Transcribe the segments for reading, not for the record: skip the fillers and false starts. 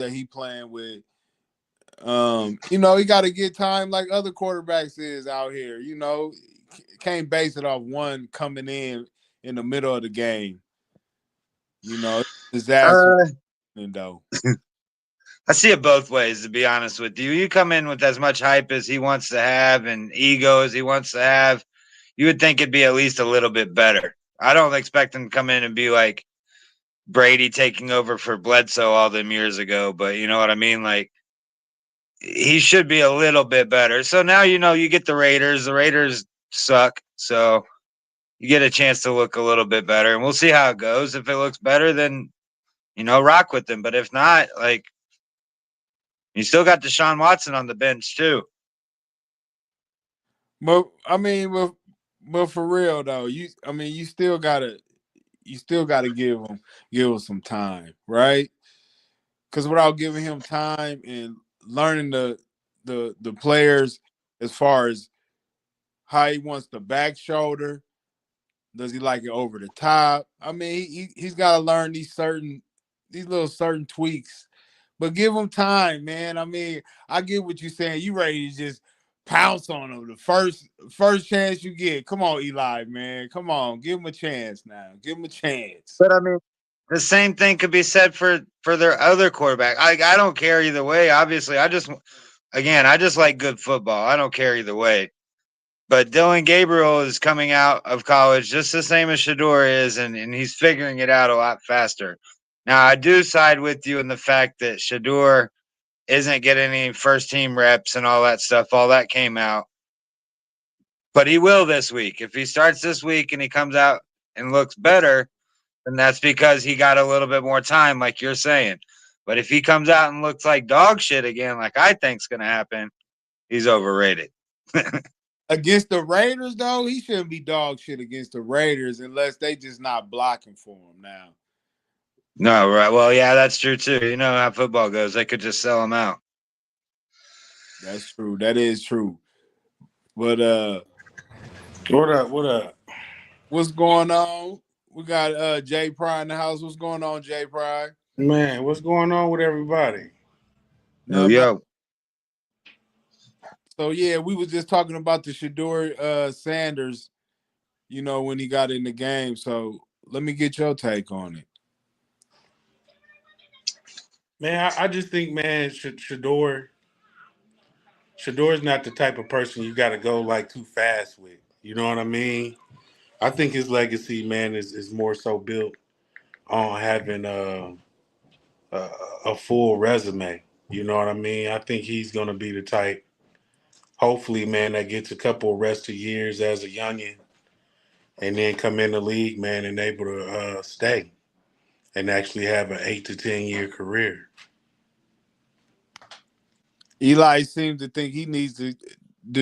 that he playing with. He got to get time like other quarterbacks is out here. Can't base it off one coming in the middle of the game. Disaster Uh, though. I see it both ways, to be honest with you. You come in with as much hype as he wants to have and ego as he wants to have, you would think it'd be at least a little bit better. I don't expect him to come in and be like Brady taking over for Bledsoe all them years ago, but you know what I mean? Like, he should be a little bit better. So now, you get the Raiders. The Raiders suck. So you get a chance to look a little bit better, and we'll see how it goes. If it looks better, then, rock with them. But if not, like, you still got Deshaun Watson on the bench, too. But I mean, but for real though, you still gotta give him some time, right? Because without giving him time and learning the players as far as how he wants the back shoulder, does he like it over the top? I mean, he's got to learn these little certain tweaks. But give him time, man. I mean, I get what you're saying. You ready to just pounce on him the first chance you get. Come on, Eli, man. Come on, give him a chance now. Give him a chance. But I mean, the same thing could be said for their other quarterback. I don't care either way. Obviously, I just like good football. I don't care either way. But Dylan Gabriel is coming out of college just the same as Shador is, and he's figuring it out a lot faster. Now, I do side with you in the fact that Shador isn't getting any first team reps and all that stuff. All that came out. But he will this week. If he starts this week and he comes out and looks better, then that's because he got a little bit more time, like you're saying. But if he comes out and looks like dog shit again, like I think's going to happen, he's overrated. Against the Raiders, though, he shouldn't be dog shit against the Raiders unless they just not blocking for him now. No, right. Well, yeah, that's true too. You know how football goes. They could just sell him out. That's true. That is true. But What up? What up? what's going on? We got Jay Pride in the house. What's going on, Jay Pride? Man, what's going on with everybody? Yo, No, man. yo. So yeah, we was just talking about the Shador Sanders, when he got in the game. So let me get your take on it. Man, I just think, man, Shador's not the type of person you got to go like too fast with. You know what I mean? I think his legacy, man, is more so built on having a, a full resume. You know what I mean? I think he's going to be the type, hopefully, man, that gets a couple of rest of years as a youngin' and then come in the league, man, and able to stay and actually have an 8 to 10 year career. Eli seems to think he needs to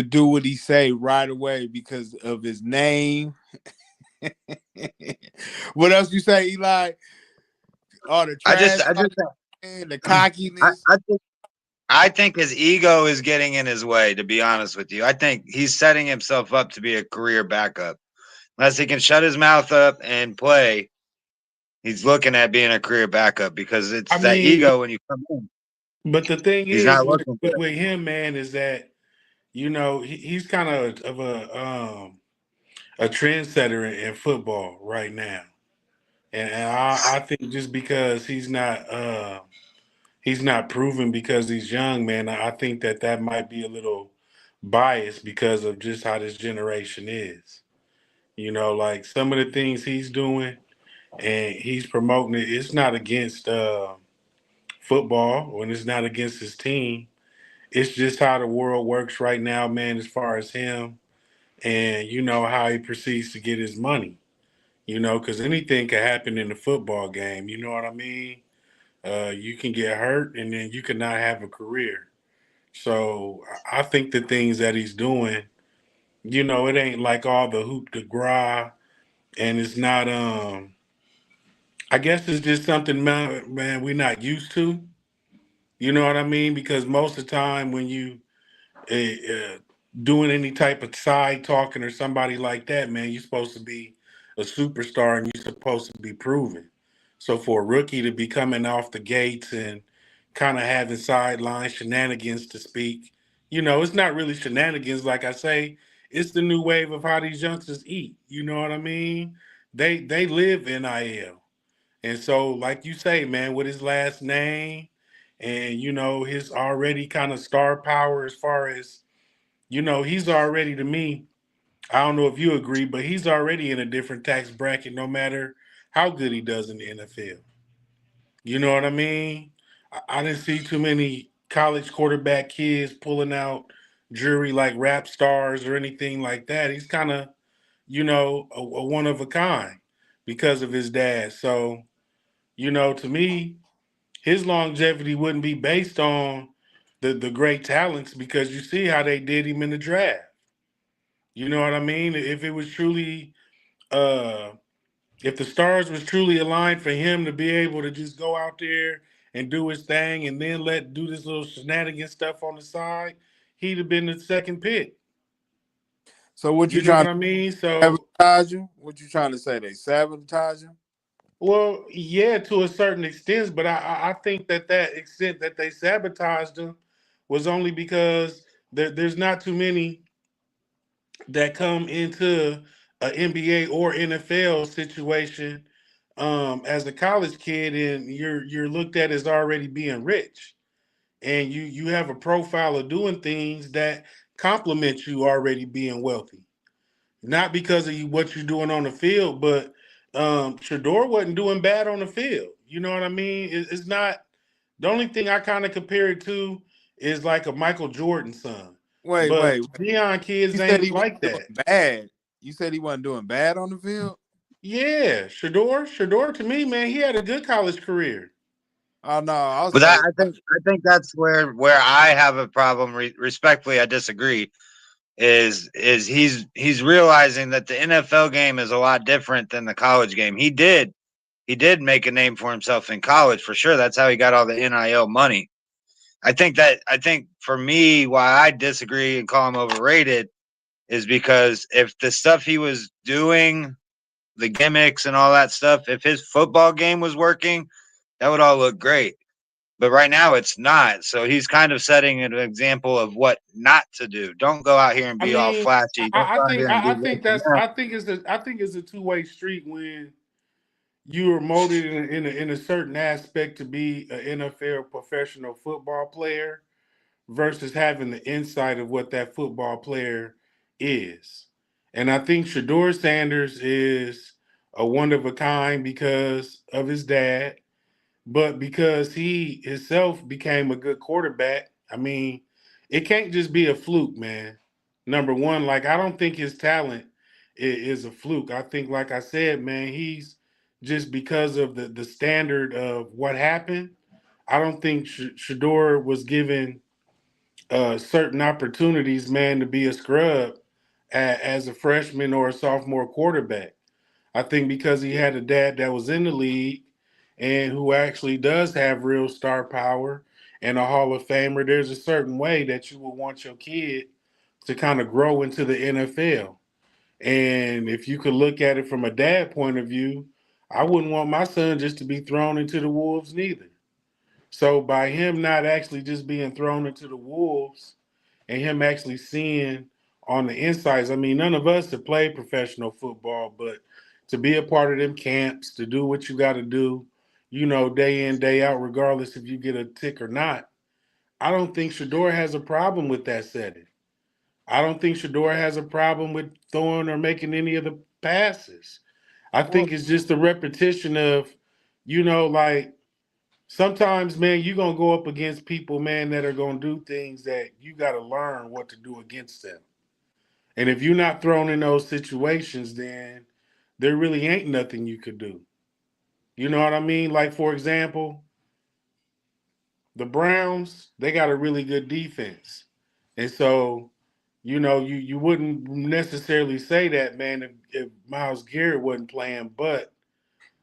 do what he say right away because of his name. What else you say, Eli? Oh, the I just, trash I just, talk, the I, cockiness. I think, I think his ego is getting in his way. To be honest with you, I think he's setting himself up to be a career backup. Unless he can shut his mouth up and play, he's looking at being a career backup because I it's that mean, ego when you come in. but the thing He's is not with, looking for with, it. with him, man, is that he's kind of a trendsetter in football right now, and I think just because he's not proven because he's young, man. I think that might be a little biased because of just how this generation is. Like some of the things he's doing and he's promoting it. It's not against football, and it's not against his team. It's just how the world works right now, man, as far as him and how he proceeds to get his money. Because anything can happen in the football game. You know what I mean? You can get hurt and then you can not have a career. So I think the things that he's doing, it ain't like all the hoop de gras, and it's not. I guess it's just something, man, we're not used to. You know what I mean? Because most of the time when you doing any type of side talking or somebody like that, man, you're supposed to be a superstar and you're supposed to be proven. So for a rookie to be coming off the gates and kind of having sideline shenanigans to speak. It's not really shenanigans, like I say. It's the new wave of how these youngsters eat. You know what I mean? They live NIL. And so, like you say, man, with his last name and his already kind of star power as far as, he's already to me, I don't know if you agree, but he's already in a different tax bracket no matter how good he does in the NFL. You know what I mean? I didn't see too many college quarterback kids pulling out jury like rap stars or anything like that. He's kind of, a one of a kind because of his dad. So, to me, his longevity wouldn't be based on the great talents because you see how they did him in the draft. You know what I mean? If it was truly uh if the stars was truly aligned for him to be able to just go out there and do his thing and then let do this little shenanigan stuff on the side, he'd have been the second pick. So what you You know trying what to I mean? So, sabotage him? What you trying to say? They sabotage him? well, yeah, to a certain extent, but I think that extent that they sabotaged him was only because there's not too many that come into a NBA or NFL situation as a college kid, and you're looked at as already being rich, and you have a profile of doing things that complement you already being wealthy, not because of what you're doing on the field, but Shador wasn't doing bad on the field. You know what I mean? It's not the only thing I kind of compare it to is like a Michael Jordan son. Wait, But wait, wait. Deion You kids said he ain't wasn't like doing that. bad. You said he wasn't doing bad on the field? Yeah, Shador to me, man, he had a good college career. Oh no, I'll But say I think that's where I have a problem. Respectfully, I disagree. Is he's realizing that the NFL game is a lot different than the college game. He did make a name for himself in college for sure. That's how he got all the NIL money. I think for me, why I disagree and call him overrated is because if the stuff he was doing, the gimmicks and all that stuff, if his football game was working, that would all look great. But right now it's not. So he's kind of setting an example of what not to do. Don't go out here and I be all mean, flashy. Don't go out here and be I this think and that's that. I think it's a two-way street when you are molded in a certain aspect to be an NFL professional football player versus having the insight of what that football player is. And I think Shador Sanders is a one of a kind because of his dad, but because he himself became a good quarterback. I mean, it can't just be a fluke, man. Number one, like I don't think his talent is a fluke. I think, like I said, man, he's just because of the standard of what happened. I don't think Shador was given certain opportunities, man, to be a scrub as a freshman or a sophomore quarterback. I think because he had a dad that was in the league and who actually does have real star power and a Hall of Famer, there's a certain way that you will want your kid to kind of grow into the NFL. And if you could look at it from a dad point of view, I wouldn't want my son just to be thrown into the wolves neither. So by him not actually just being thrown into the wolves and him actually seeing on the insides, I mean, none of us have played professional football, but to be a part of them camps, to do what you got to do, day in, day out, regardless if you get a tick or not, I don't think Shador has a problem with that setting. I don't think Shador has a problem with throwing or making any of the passes. I well, think it's just the repetition of, like sometimes, man, you're gonna go up against people, man, that are gonna do things that you gotta learn what to do against them. And if you're not thrown in those situations, then there really ain't nothing you could do. You know what I mean? Like, for example, the Browns, they got a really good defense. And so, you wouldn't necessarily say that, man, if Miles Garrett wasn't playing. But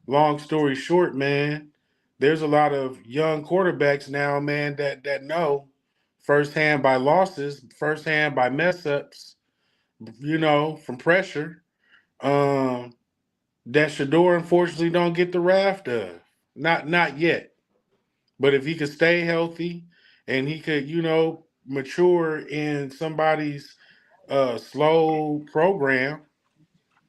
long story short, man, there's a lot of young quarterbacks now, man, that know firsthand by losses, firsthand by mess ups, from pressure, um, that Shador unfortunately don't get the raft of. Not yet. But if he could stay healthy and he could, mature in somebody's slow program,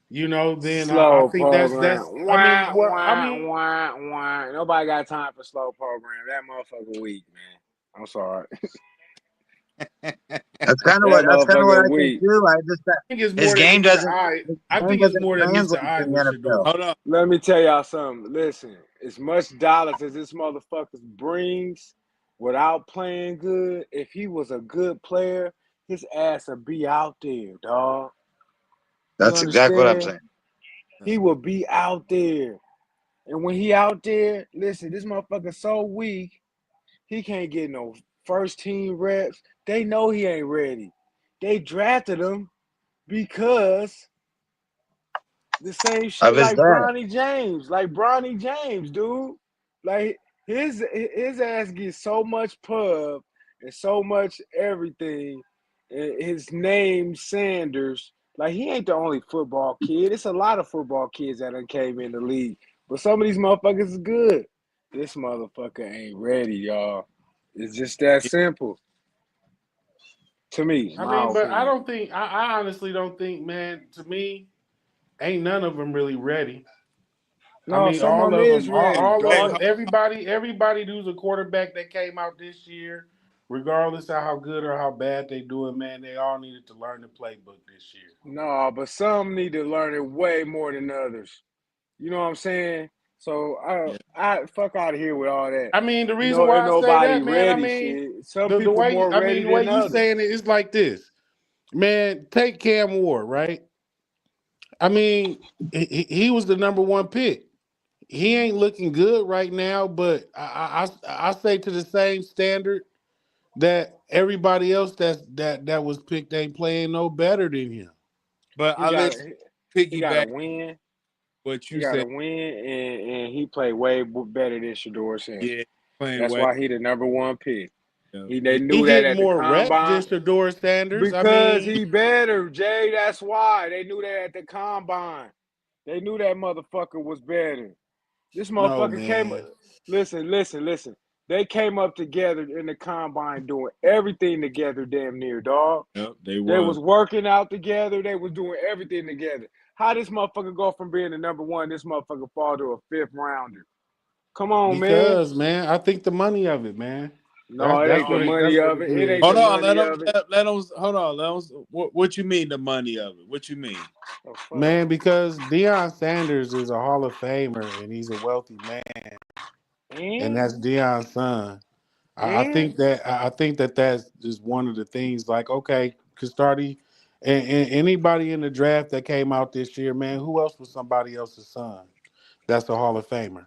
then I Slow think program. that's I mean, Wah, well, I wah, mean, wah, wah. Nobody got time for slow program. That motherfucker weak, man. I'm sorry. That That's kind of what motherfucker I think weak. too. I just that I think it's his more that game meets the doesn't eye. his I game think it's doesn't more that meets the translate eye to with the NFL. Shador. Hold on. Let me tell y'all something. Listen, as much dollars as this motherfucker brings without playing good, if he was a good player, his ass would be out there, dog. You That's exactly what I'm understand? saying. He will be out there. And when he out there, listen, this motherfucker so weak, he can't get no first team reps. They know he ain't ready. They drafted him because the same Of shit his like dad. Bronny James, dude. Like his ass gets so much pub and so much everything. And his name Sanders. Like he ain't the only football kid. It's a lot of football kids that done came in the league. But some of these motherfuckers is good. This motherfucker ain't ready, y'all. It's just that simple. To me, I my mean, but I opinion. don't think I honestly don't think, man. To me, ain't none of them really ready. I No, mean, some of them is ready, all of Hey, them, dog. hold everybody who's a quarterback that came out this year, regardless of how good or how bad they doing, man, they all needed to learn the playbook this year. No, but some need to learn it way more than others. You know what I'm saying? So yeah. I fuck out of here with all that. I mean, the You reason know, ain't why I say nobody that, man, I ready mean, shit. Some people more ready the way than you others. saying it is like this, man. Take Cam Ward, right? I mean, he was the number one pick. He ain't looking good right now, but I say to the same standard that everybody else that was picked ain't playing no better than him. But He I got let to he got to piggyback win. what He you got to said. win, and he played way better than Shador Sanders. Yeah, playing That's way. why he the number one pick. Yeah. They He knew that getting at the more reps than combine Shador Sanders. I because mean, he better, Jay. That's why they knew that at the combine. They knew that motherfucker was better. This no motherfucker came. man. Listen. They came up together in the combine doing everything together, damn near, dog. Yep, they They was. was working out together. They was doing everything together. How this motherfucker go from being the number one, this motherfucker fall to a fifth rounder? Come on, man. Because man, I think the money of it, man. No, it ain't the That's money what of it it. It ain't is. the Hold on, money of it. let them hold on, let them. What you mean the money of it? What you mean? Oh fuck. Man, because Deion Sanders is a Hall of Famer and he's a wealthy man, and And that's Deion's son. and I think that that's just one of the things. Like, okay, Custardi, and anybody in the draft that came out this year, man, who else was somebody else's son? That's a Hall of Famer.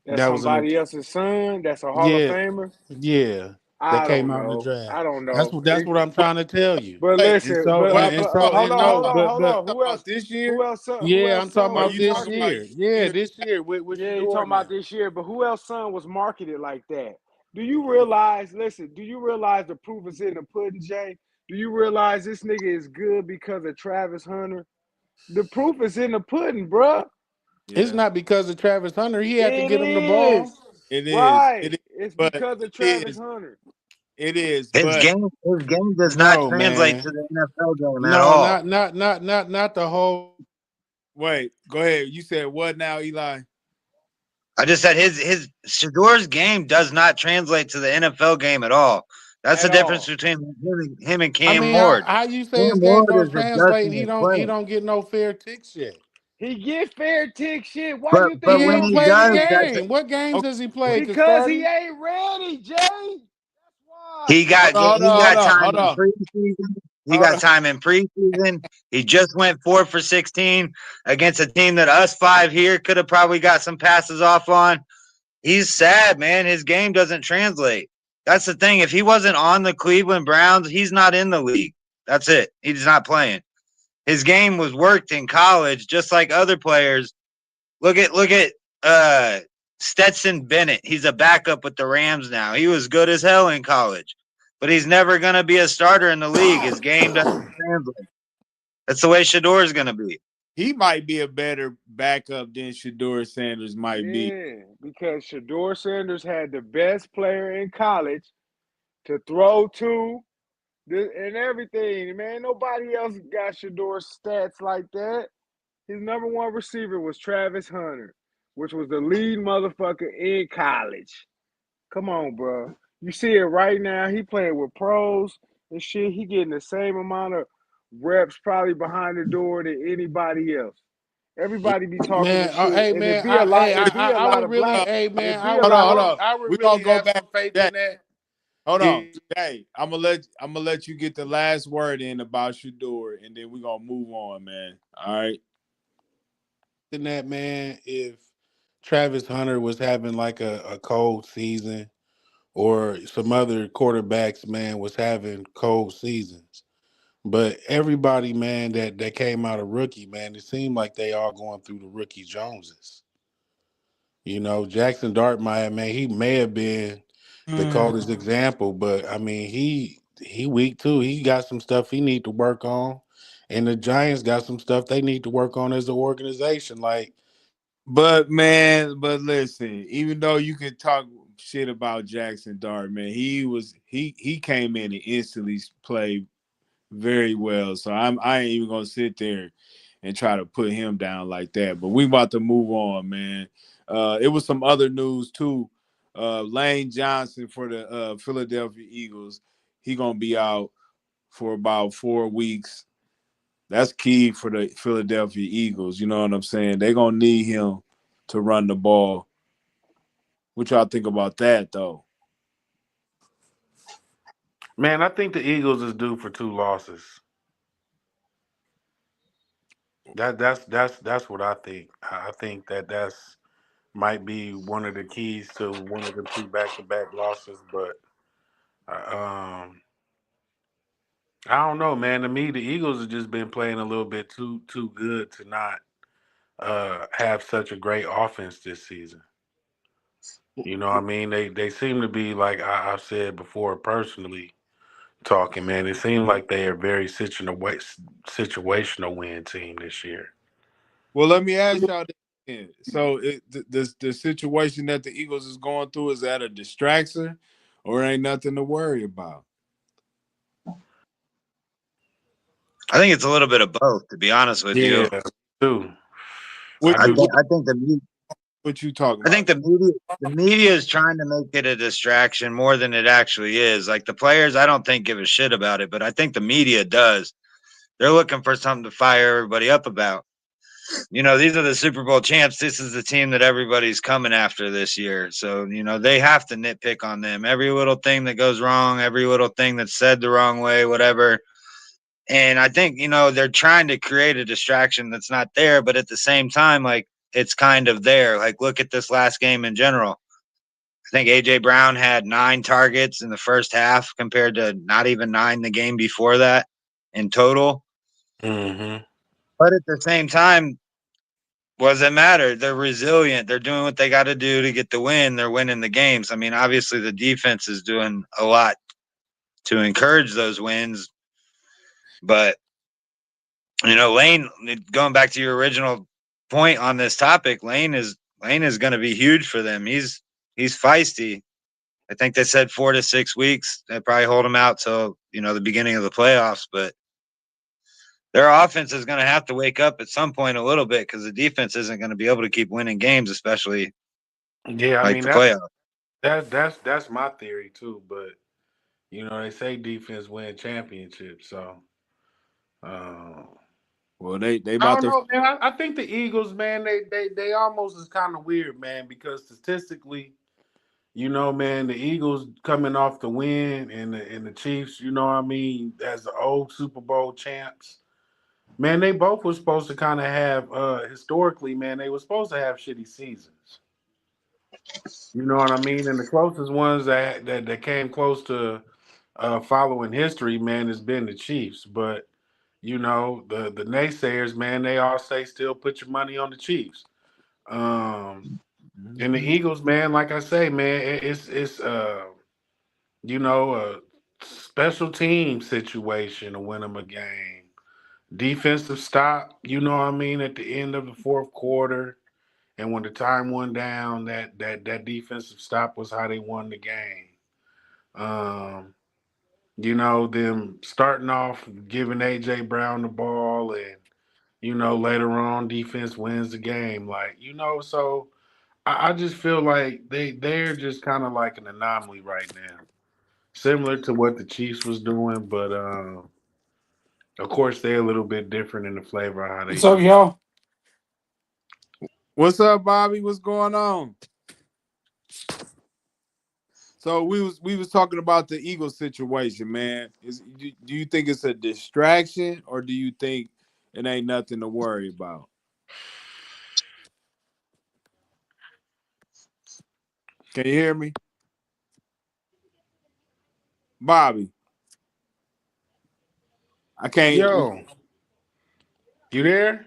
that's That was in the somebody else's son. That's a Hall of yeah, Famer. yeah. That I came don't out in the know. draft. I don't know. That's what I'm trying to tell you. But Wait, And listen, so but what? and, but and but so hold and on, no, hold on, but hold on. Talking about this Who year, else son? Who yeah, else I'm talking son or was about you this talking about marketed? year. Yeah, year? this year with Yeah, you Shador talking now. about this year, but who else son was marketed like that? Do you realize? Listen, do you realize the proof is in the pudding, Jay? Do you realize this nigga is good because of Travis Hunter? The proof is in the pudding, bruh. It's Yeah, not because of Travis Hunter. He had to It get him the ball. is. it is. It Right. is. It's But because of it Travis is. Hunter. It is. His But game does not No, translate man. to the NFL game at No, all. not the whole. wait, go ahead. You said what now, Eli? I just said his Shador's game does not translate to the NFL game at all. That's the At difference all. between him and I Cam mean, Ward. how you say his Cam game Ward don't is translate? adjusting his He play. don't get no fair ticks yet. He get fair tick shit. Why But you think but He he when ain't don't he get played a does, fair that's tick? game. What games Okay, has he wait. played, Because he Castardi? ain't ready, Jay. That's he why. got he Hold got on, time hold in on, preseason. He hold got on. time in preseason. He just went 4 for 16 against a team that us five here could have probably got some passes off on. He's sad, man. His game doesn't translate. That's the thing. If he wasn't on the Cleveland Browns, he's not in the league. That's it. He's not playing. His game was worked in college, just like other players. Look at uh Stetson Bennett. He's a backup with the Rams now. He was good as hell in college, but he's never gonna be a starter in the league. His game doesn't translate. That's the way Shador is gonna be. he might be a better backup than Shador Sanders might be. Yeah, because Shador Sanders had the best player in college to throw to and everything. Man, nobody else got Shador's stats like that. His number one receiver was Travis Hunter, which was the lead motherfucker in college. Come on, bro. You see it right now. He playing with pros and shit. He getting the same amount of reps probably behind the door than anybody else. Everybody be talking the Man, shit, hey and it man, be a lot. It be a I lot would of really, black. hey It man, be a Hold lot on, hold of. on. I would We gonna really go have back. some faith Jay, in that. hold on, In Jay. I'm gonna let you get the last word in about Shador, and then we gonna move on, man. All right. that man, if Travis Hunter was having like a cold season, or some other quarterbacks, man, was having cold seasons. But everybody, man, that came out of rookie, man, it seemed like they all going through the rookie Joneses. You know, Jackson Dartmouth, man, he may have been the Mm. coldest example, but I mean, he weak too. He got some stuff he need to work on, and the Giants got some stuff they need to work on as an organization. Like, But man, but listen, even though you can talk shit about Jackson Dart, man, he came in and instantly played very well. So I ain't even gonna sit there and try to put him down like that. But we about to move on, man. It was some other news too. Lane Johnson for the Philadelphia Eagles, he gonna be out for about 4 weeks. That's key for the Philadelphia Eagles. You know what I'm saying? They're gonna need him to run the ball. What y'all think about that though? man, I think the Eagles is due for two losses. That's what I think. I think that's might be one of the keys to one of the two back to back losses. But I don't know, man. To me, the Eagles have just been playing a little bit too good to not have such a great offense this season. You know, what I mean, they seem to be like I've said before, personally talking, man. It seems like they are very situational win team this year. Well, let me ask y'all this. Again. So the situation that the Eagles is going through, is that a distraction or ain't nothing to worry about? I think it's a little bit of both, to be honest with you. Yeah, too. I What do. what, I think what you talking I think about? the media is trying to make it a distraction more than it actually is. Like the players, I don't think give a shit about it, but I think the media does. They're looking for something to fire everybody up about. These are the Super Bowl champs. This is the team that everybody's coming after this year. So, they have to nitpick on them. Every little thing that goes wrong, every little thing that's said the wrong way, whatever. And I think, they're trying to create a distraction that's not there, but at the same time, like it's kind of there. Like, look at this last game in general. I think AJ Brown had 9 targets in the first half compared to not even 9 the game before that in total. Hmm. But at the same time, what does it matter? They're resilient. They're doing what they got to do to get the win. They're winning the games. I mean, obviously the defense is doing a lot to encourage those wins, but Lane, going back to your original point on this topic, Lane is going to be huge for them. He's feisty. I think they said 4 to 6 weeks. They probably hold him out till the beginning of the playoffs, but their offense is going to have to wake up at some point a little bit because the defense isn't going to be able to keep winning games, especially Yeah, I like mean the playoffs. that's my theory too. But they say defense win championships, so. Uh, Well, they I about don't to. know, man. I think the Eagles, man, they almost is kind of weird, man, because statistically, man, the Eagles coming off the win and the Chiefs, what I mean, as the old Super Bowl champs, man, they both were supposed to kind of have historically, man, they were supposed to have shitty seasons. You know what I mean? And the closest ones that came close to following history, man, has been the Chiefs. But the naysayers, man, they all say still put your money on the Chiefs. Um, and the Mhm. Eagles, man, like I say, man, it's a special team situation to win them a game. defensive stop, you know what I mean, at the end of the fourth quarter. And when the time went down, that defensive stop was how they won the game. Um, them starting off giving AJ Brown the ball, and later on defense wins the game. So I just feel like they're just kind of like an anomaly right now, similar to what the Chiefs was doing, but of course they're a little bit different in the flavor of how they What's up, do. y'all? What's up, Bobby? What's going on? So we was talking about the Eagles situation, man. Do you think it's a distraction, or do you think it ain't nothing to worry about? Can you hear me, Bobby? I can't. Yo, you there?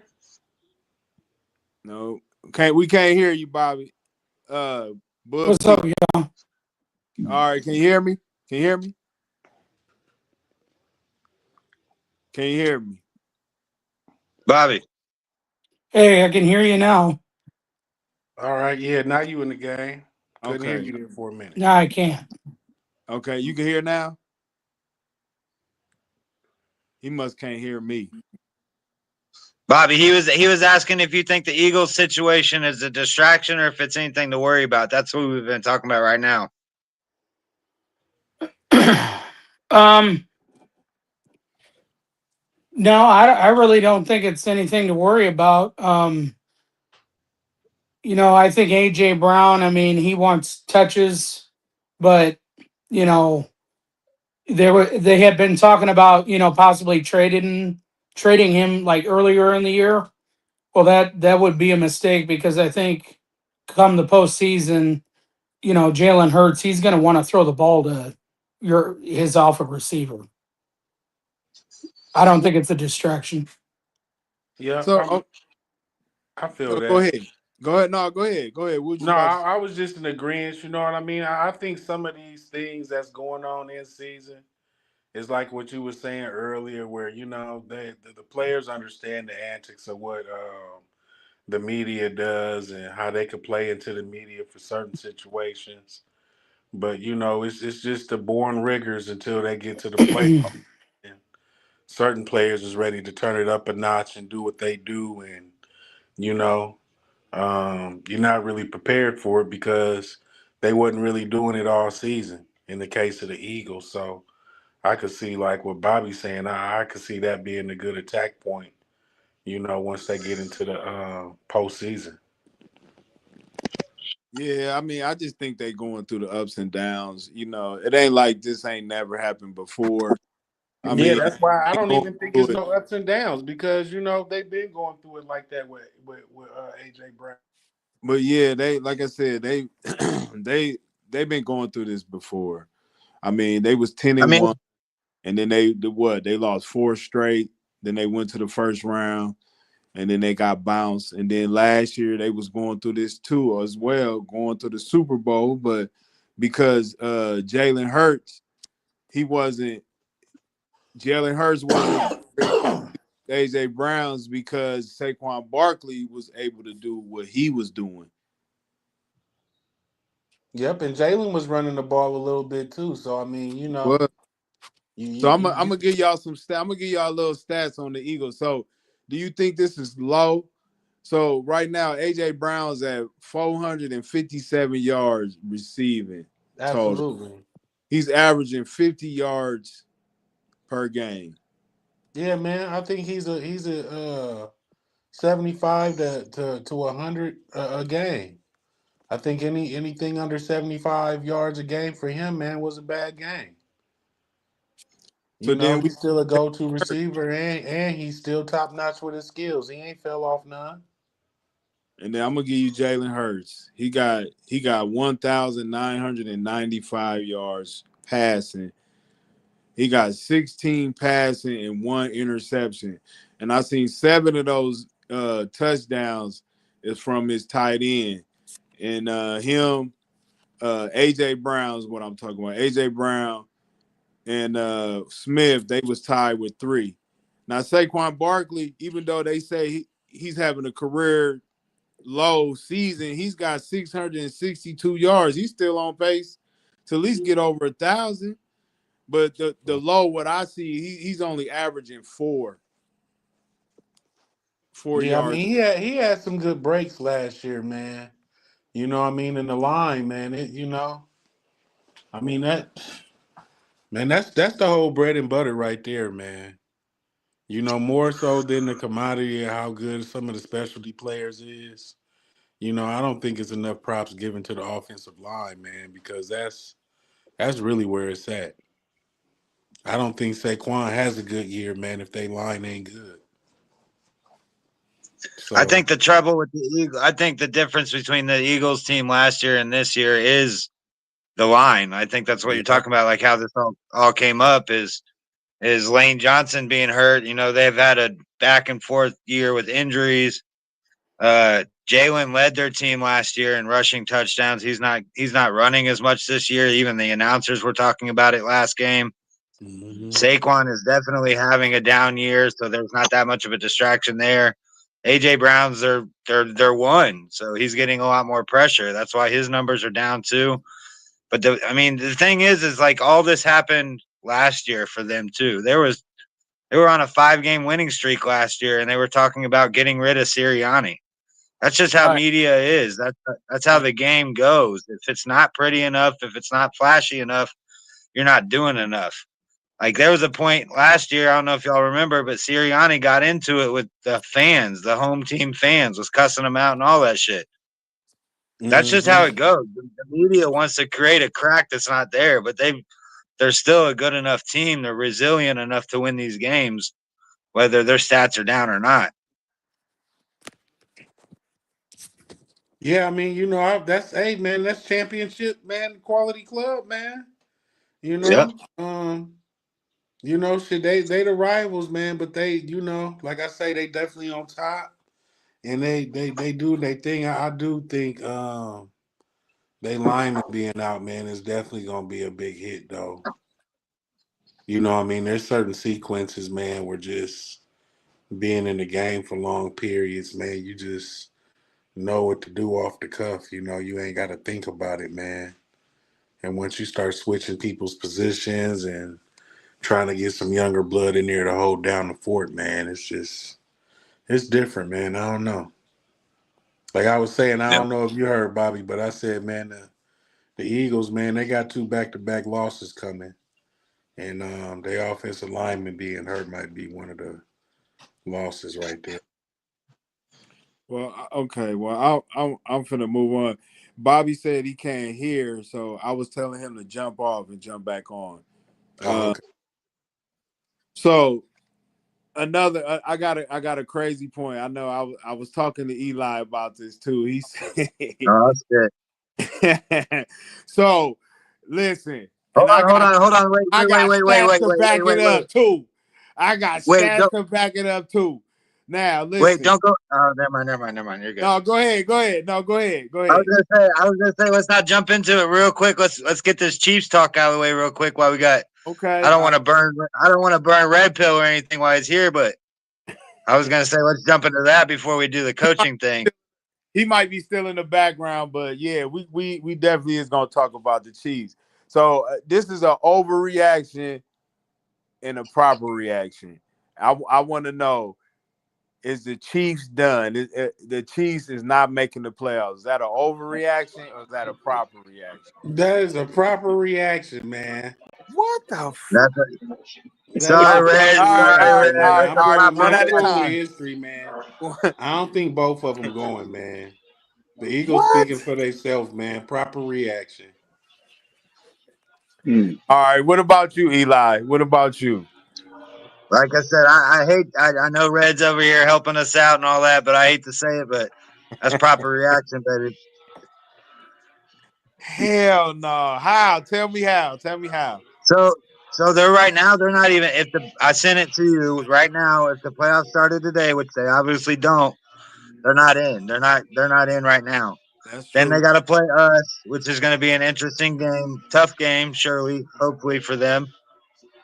No, can't. We can't hear you, Bobby. Book What's up, keep. y'all? All right, can you hear me? Can you hear me? Can you hear me? Bobby. Hey, I can hear you now. All right, yeah, now you in the game. Couldn't hear Okay. you there for a minute. No, I can't. Okay, you can hear now. He must can't hear me. Bobby, he was asking if you think the Eagles situation is a distraction or if it's anything to worry about. That's what we've been talking about right now. um, no, I really don't think it's anything to worry about. I think AJ Brown, I mean, he wants touches, but you know, they had been talking about, possibly trading him like earlier in the year. Well, that would be a mistake because I think come the postseason, Jalen Hurts, he's going to want to throw the ball to his alpha receiver. I don't think it's a distraction. Yep, So, I feel so go that. ahead. Go ahead. No, go ahead. Go ahead. What was you No, about to say? I was just in agreement. You know what I mean? I think some of these things that's going on in season is like what you were saying earlier, where the players understand the antics of what the media does and how they could play into the media for certain situations. But it's just the born riggers until they get to the play. And certain players is ready to turn it up a notch and do what they do, and you know you're not really prepared for it because they wasn't really doing it all season in the case of the Eagles. So I could see like what Bobby's saying. I could see that being a good attack point. Once they get into the postseason. Yeah, I mean, I just think they going through the ups and downs. It ain't like this ain't never happened before. I Yeah, mean, that's why I they don't going even think through it's it. no ups and downs because they've been going through it like that with AJ Brown. But yeah, they like I said, they they've been going through this before. I mean, they was ten I and mean, one, and then they lost four straight. Then they went to the first round, and then they got bounced. And then last year they was going through this too as well, going to the Super Bowl, but because Jalen Hurts, he wasn't Jalen Hurts wasn't AJ Brown's because Saquon Barkley was able to do what he was doing. Yep, and Jalen was running the ball a little bit too. So I mean, Well, you so you, I'm you gonna give y'all some stats. I'm gonna give y'all a little stats on the Eagles. So, do you think this is low? So right now, AJ Brown's at 457 yards receiving total. absolutely. He's averaging 50 yards per game. Yeah, man. I think he's a 75 to 100 a game. I think anything under 75 yards a game for him, man, was a bad game. So then we He's still a go-to receiver and he's still top notch with his skills. He ain't fell off none. and then I'm gonna give you Jalen Hurts. He got 1,995 yards passing. He got 16 passing and one interception. And I seen seven of those touchdowns is from his tight end. And AJ Brown is what I'm talking about. AJ Brown and Smith, they was tied with three. Now Saquon Barkley, even though they say he's having a career low season, he's got 662 yards. He's still on pace to at least get over 1,000. But the low, what I see, he's only averaging four Yeah, I yards. mean he had some good breaks last year, man. You know what I mean? In the line, man. I mean that's the whole bread and butter right there, man. More so than the commodity of how good some of the specialty players is. I don't think it's enough props given to the offensive line, man, because that's really where it's at. I don't think Saquon has a good year, man, if they line ain't good. I So think the trouble with the Eagles, I think the difference between the Eagles team last year and this year is the line. I think that's what you're yeah. talking about, like how this all came up is Lane Johnson being hurt. They've had a back and forth year with injuries. Jalen led their team last year in rushing touchdowns. He's not running as much this year. Even the announcers were talking about it last game. Hmm. Saquon is definitely having a down year, so there's not that much of a distraction there. AJ Brown's they're one, so he's getting a lot more pressure. That's why his numbers are down too. But the thing is like all this happened last year for them too. They were on a 5-game winning streak last year, and they were talking about getting rid of Sirianni. That's just how Right. media is. That's how the game goes. If it's not pretty enough, if it's not flashy enough, you're not doing enough. Like there was a point last year, I don't know if y'all remember, but Sirianni got into it with the fans, the home team fans, was cussing them out and all that shit. That's just Hmm. how it goes. The media wants to create a crack that's not there, but they're still a good enough team. They're resilient enough to win these games, whether their stats are down or not. Yeah, I mean, that's hey man, that's championship, man, quality club, man. You Yep. know, shit, they the rivals, man, but they, like I say, they definitely on top, and they do their thing. I do think they lineman being out, man, is definitely gonna be a big hit, though. I mean, there's certain sequences, man, where just being in the game for long periods, man, you just know what to do off the cuff. You ain't got to think about it, man. And once you start switching people's positions and trying to get some younger blood in there to hold down the fort, man, it's different, man. I don't know. Like I was saying, I Yep. don't know if you heard Bobby, but I said, man, the Eagles, man, they got 2 back-to-back losses coming, and their offensive lineman being hurt might be one of the losses right there. Well, okay. Well, I'm finna move on. Bobby said he can't hear, so I was telling him to jump off and jump back on. Oh, Uh, okay. so I got a crazy point. I know I was talking to Eli about this too. He said, Oh, that's good. so listen, Hold and on, hold on, hold on. Wait, I wait, wait, got wait, wait, stats wait, to wait, back wait, it wait, wait. up too. I got Wait, stats don't to back it up too. Now wait, listen. don't go. Oh, never mind, never mind, never mind. You're good. No, go ahead. Go ahead. No, go ahead. Go I was ahead. gonna say, I was gonna say, let's not jump into it real quick. Let's get this Chiefs talk out of the way real quick while we got. I Okay. don't want to burn. I don't want to burn red pill or anything while he's here, but I was gonna say let's jump into that before we do the coaching thing. He might be still in the background, but yeah, we definitely is gonna talk about the Chiefs. So this is an overreaction and a proper reaction. I want to know: is the Chiefs done? The Chiefs is not making the playoffs. Is that an overreaction or is that a proper reaction? That is a proper reaction, man. What the? That's That is All sorry, a right, Red. proper all right, Sorry, all right, reaction, all Red. man. right, That's I'm a all right. going. proper One I'm at a going with reaction. time. history, man. I don't think both of them going, man. The Eagles What? speaking for themselves, man. Proper reaction. All right. What about you, Eli? What about you? Like I said, I hate. I know Red's over here helping us out and all that, but I hate to say it, but that's proper reaction, baby. Hell no. How? Tell me how. Tell me how. So, so they're right now. They're not even. If the I sent it to you right now. If the playoffs started today, which they obviously don't, they're not in. They're not in right now. That's Then they true. got to play us, which is going to be an interesting game, tough game, surely, hopefully for them.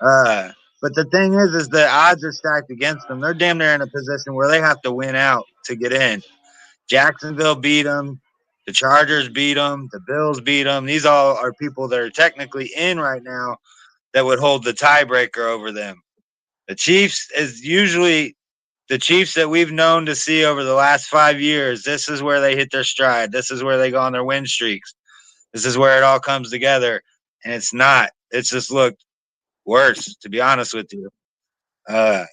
Uh, But the thing is the odds are stacked against them. They're damn near in a position where they have to win out to get in. Jacksonville beat them. The Chargers beat them. The Bills beat them. These all are people that are technically in right now that would hold the tiebreaker over them. The Chiefs is usually the Chiefs that we've known to see over the last 5 years. This is where they hit their stride. This is where they go on their win streaks. This is where it all comes together. And it's not. It's just looked worse, to be honest with you. Uh,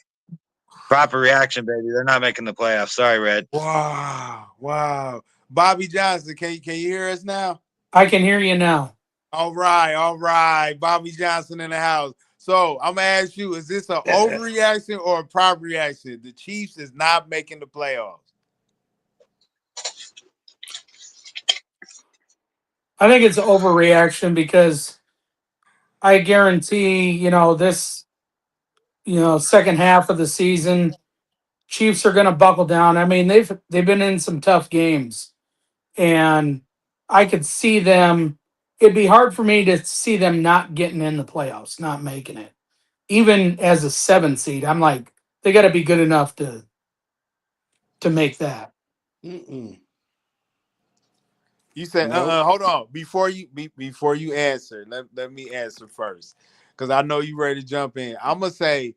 Proper reaction, baby. They're not making the playoffs. Sorry, Red. Wow, wow. Bobby Johnson, can you hear us now? I can hear you now. All right, all right. Bobby Johnson in the house. So I'm gonna ask you: is this an overreaction or a proper reaction? The Chiefs is not making the playoffs. I think it's overreaction because I guarantee, this, second half of the season, Chiefs are going to buckle down. I mean, they've been in some tough games, and I could see them. It'd be hard for me to see them not getting in the playoffs, not making it. Even as a 7 seed, I'm like, they got to be good enough to make that. Mm-mm. You said, Nope. hold on. Before you answer, let me answer first. Because I know you ready to jump in. I'm gonna say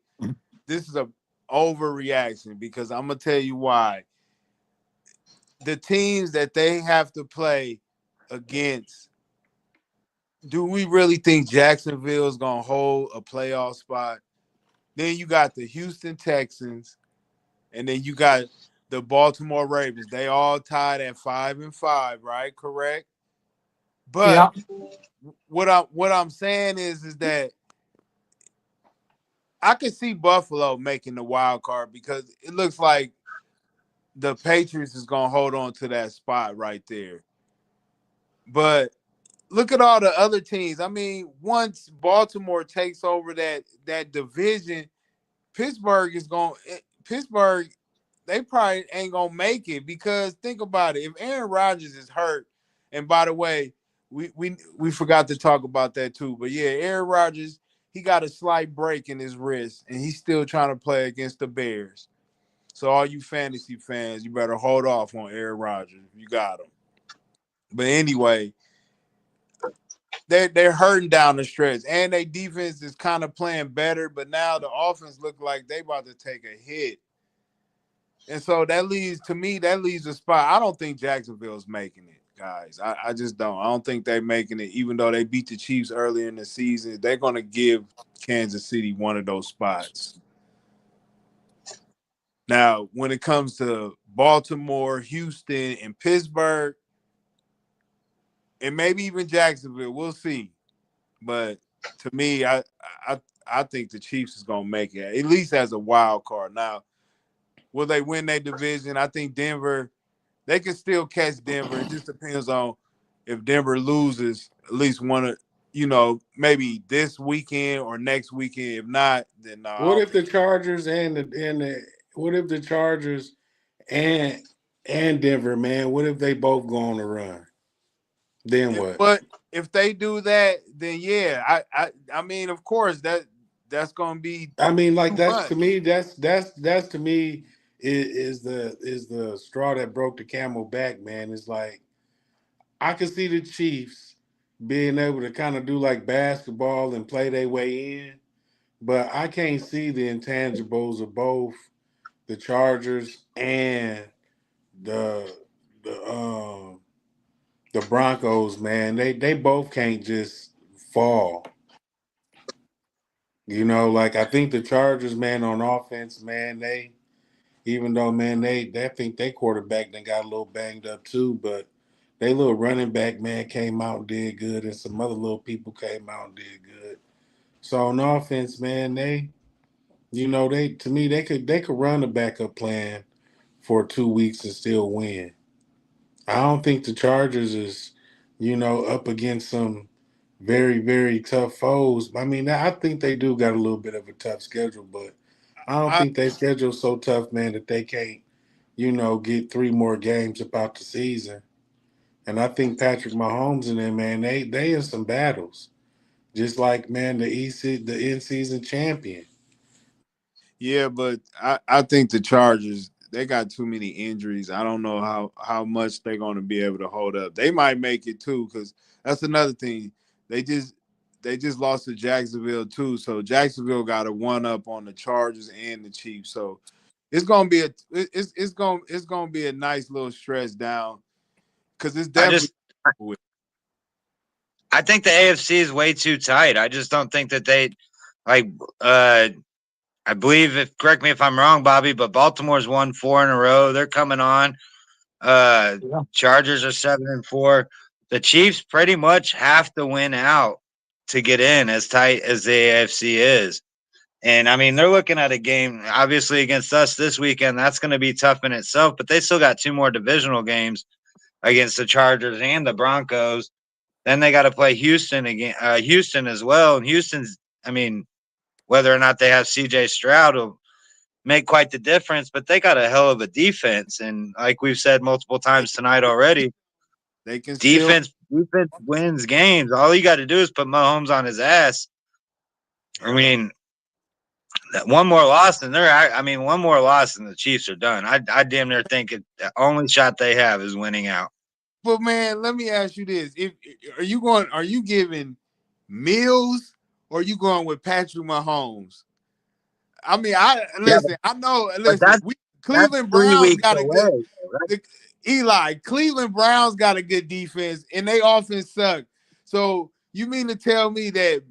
this is a overreaction because I'm gonna tell you why. The teams that they have to play against, do we really think Jacksonville is gonna hold a playoff spot? Then you got the Houston Texans, and then you got the Baltimore Ravens. They all tied at 5-5, right? Correct. But Yeah, what I'm saying is that I could see Buffalo making the wild card because it looks like the Patriots is gonna hold on to that spot right there. But look at all the other teams. I mean, once Baltimore takes over that division, Pittsburgh is going. Pittsburgh, they probably ain't gonna make it because think about it. If Aaron Rodgers is hurt, and by the way, we forgot to talk about that too. But yeah, Aaron Rodgers, he got a slight break in his wrist, and he's still trying to play against the Bears. So all you fantasy fans, you better hold off on Aaron Rodgers. You got him. But anyway, they're hurting down the stretch, and their defense is kind of playing better. But now the offense look like they about to take a hit, and so that leaves a spot. I don't think Jacksonville's making it, guys. I just don't. I don't think they're making it, even though they beat the Chiefs earlier in the season. They're gonna give Kansas City one of those spots. Now, when it comes to Baltimore, Houston, and Pittsburgh, and maybe even Jacksonville, we'll see. But to me, I I think the Chiefs is gonna make it at least as a wild card. Now, will they win their division? I think Denver. They can still catch Denver. It just depends on if Denver loses at least one of maybe this weekend or next weekend. If not, then no, I What don't if think. the Chargers and what if the Chargers and and Denver, man? What if they both go on the run? Then what? But if they do that, then yeah, I mean, of course that's gonna be I mean, like too that's to much. me, that's to me is the straw that broke the camel back, man. It's like I could see the Chiefs being able to kind of do like basketball and play their way in, but I can't see the intangibles of both the Chargers and the the um the Broncos, man. They both can't just fall. Like I think the Chargers, man, on offense, man, they even though, man, they think they quarterback then got a little banged up too, but they little running back, man, came out and did good, and some other little people came out and did good. So on offense, man, they to me they could run a backup plan for 2 weeks and still win. I don't think the Chargers is, up against some very, very tough foes. I mean, I think they do got a little bit of a tough schedule, but I don't I think they schedule so tough, man, that they can't, get three more games about the season. And I think Patrick Mahomes and them, man, they in some battles. Just like, man, the in season champion. Yeah, but I think the Chargers they got too many injuries. I don't know how much they're going to be able to hold up. They might make it too, because that's another thing. They just they just lost to Jacksonville too, so Jacksonville got a one up on the Chargers and the Chiefs. So it's gonna be it's gonna be a nice little stretch down because it's I definitely. just I think the AFC is way too tight. I just don't think that they like uh I believe if correct me if I'm wrong, Bobby, but Baltimore's won 4 in a row. They're coming on. Uh Yeah. Chargers are 7-4. The Chiefs pretty much have to win out to get in as tight as the AFC is. And I mean, they're looking at a game obviously against us this weekend. That's going to be tough in itself, but they still got 2 more divisional games against the Chargers and the Broncos. Then they got to play Houston again, Houston as well. And Houston's, I mean, whether or not they have CJ Stroud will make quite the difference, but they got a hell of a defense. And like we've said multiple They times tonight already, they can still. defense wins games. All you got to do is put Mahomes on his ass. I mean, one more loss and one more loss and the Chiefs are done. I damn near think the only shot they have is winning out. But man, let me ask you this: If are you giving Mills or are you going with Patrick Mahomes? I mean, I Yeah, listen. I know. but Listen, we that's Cleveland three Browns weeks got a good. away. The, Eli Cleveland Browns got a good defense, and they offense suck. So you mean to tell me that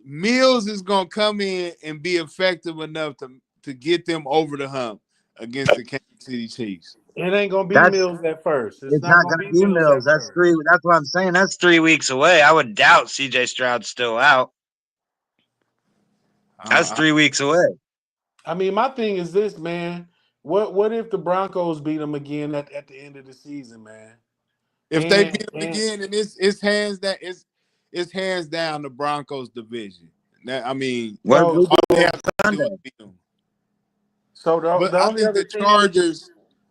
Mills is gonna come in and be effective enough to get them over the hump against the Kansas City Chiefs? It ain't gonna be That's Mills at first. It's it's not not gonna gonna be be Mills Mills. at That's first. three. That's what I'm saying. That's 3 weeks away. I would doubt CJ Stroud's still out. That's Uh, 3 weeks away. I mean, my thing is this, man. What if the Broncos beat them again at the end of the season, man? if they beat them And again, and it's hands down the Broncos division. I mean, What if so we all they do have it to do is Sunday? beat them. so But the only other team.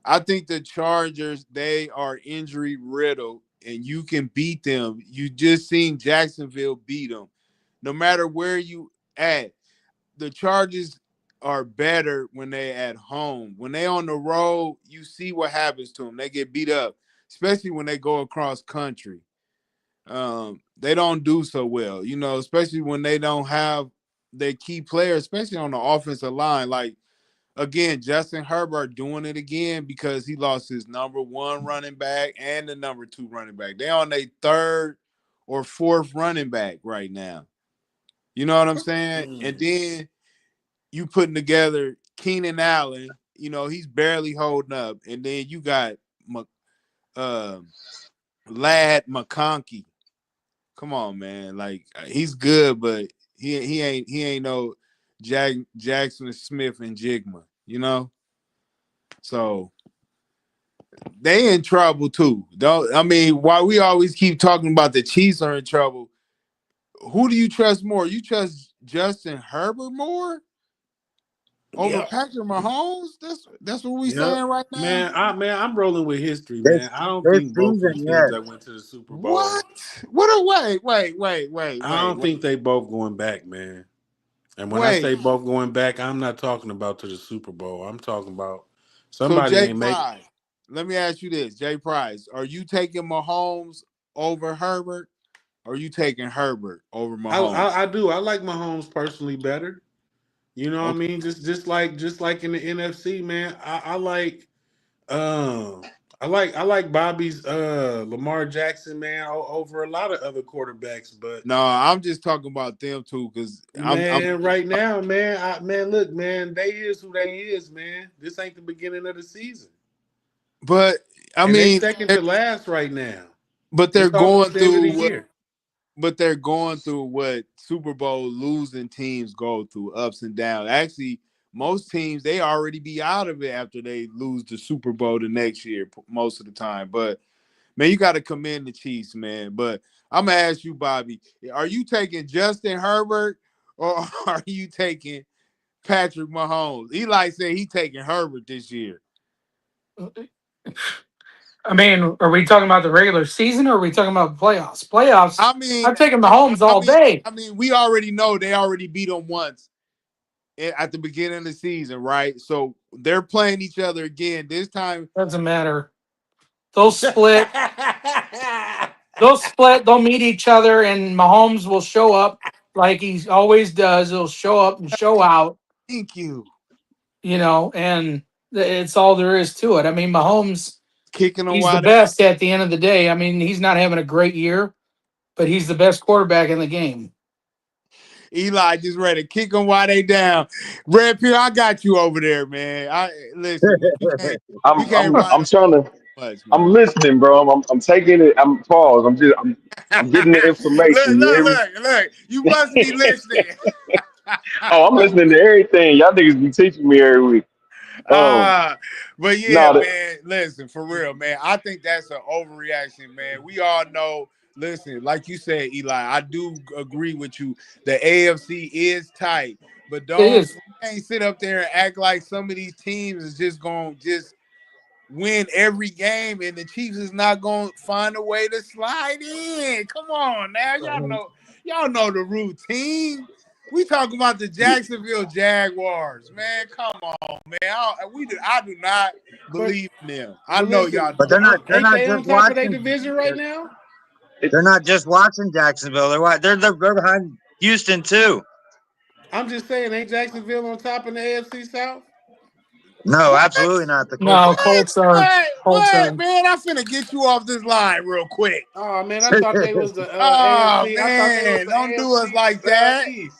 I think the Chargers, they are injury riddled, and you can beat them. You just seen Jacksonville beat them. No matter where you at, the Chargers are better when they at home. When they on the road, you see what happens to them. They get beat up, especially when they go across country. They don't do so well, especially when they don't have their key players, especially on the offensive line. Like again, Justin Herbert doing it again because he lost his number one running back and the number two running back. They on their third or fourth running back right now. You know what I'm saying? And Mm. then you putting together Keenan Allen. He's barely holding up, and then you got uh, Lad McConkey. Come on, man. Like he's good, but he ain't no Jackson Smith and Jigma. So they in trouble too. Don't I mean? Why we always keep talking about the Chiefs are in trouble? Who do you trust more? You trust Justin Herbert more over Yep. Patrick Mahomes? That's what we Yep. saying right now. I'm rolling with history, This man. I don't this think both of season, the teams yes. that went to the Super What? Bowl. What? Wait, I don't think they both going back, man. And when I wait. say both going back, I'm not talking about to the Super Bowl. I'm talking about So somebody Jay ain't make. Price, let me ask you this, Jay Price, are you taking Mahomes over Herbert? Or are you taking Herbert over Mahomes? I do. I like Mahomes personally better. You know what I Okay. mean? Just like in the NFC, man. Um I like Bobby's Lamar Jackson, man, over a lot of other quarterbacks. But No, I'm just talking about them two because I'm. man, right now, man, look, man, they is who they is, man. This ain't the beginning of the season, But I and they mean, second to last right now. but they're It's going almost the end of the through what. year. But they're going through what Super Bowl losing teams go through, ups and downs. Actually, most teams they already be out of it after they lose the Super Bowl the next year, most of the time. But man, you got to commend the Chiefs, man. But I'm gonna ask you, Bobby, are you taking Justin Herbert or are you taking Patrick Mahomes? Eli said he taking Herbert this year. I mean, are we talking about the regular season or are we talking about playoffs? Playoffs, I mean, I'm taking Mahomes I all mean, day. I mean, we already know they already beat them once at the beginning of the season, right? So they're playing each other again. This time, Doesn't matter. They'll split. They'll split. They'll meet each other, and Mahomes will show up like he always does. He'll show up and show out. thank you. And it's all there is to it. I mean, Mahomes, Kicking them he's the wide. best at the end of the day. I mean, he's not having a great year, but he's the best quarterback in the game. Eli just ready to kick them while they down. Red Pill, I got you over there, man. I listen, man. You can't run I'm trying to. much, I'm man. listening, bro. I'm taking it. I'm paused. I'm getting the look, information. You hear me? look, look, look. You must be listening. Oh, I'm listening to everything. Y'all niggas be teaching me every week. Um, uh, but yeah, no, that, man. Listen, for real, man. I think that's an overreaction, man. We all know. Listen, like you said, Eli, I do agree with you. The AFC is tight, but It don't is. we can't sit up there and act like some of these teams is just going to just win every game, and the Chiefs is not going to find a way to slide in. Come on, now y'all know the routine. We talk about the Jacksonville Jaguars, man. Come on, man. I do not But believe in them. I but know listen, y'all But they're don't. not. They're ain't not they on just top of their watching. division right now? They're not just watching Jacksonville. They're behind Houston too. I'm just saying, ain't Jacksonville on top in the AFC South? No, What? absolutely not. The Colts No, are. Colts are. Colts What, are. man? I'm finna get you off this line real quick. Oh man, I thought they was the Oh AFC. I thought they was man, the don't do us AFC like that. East.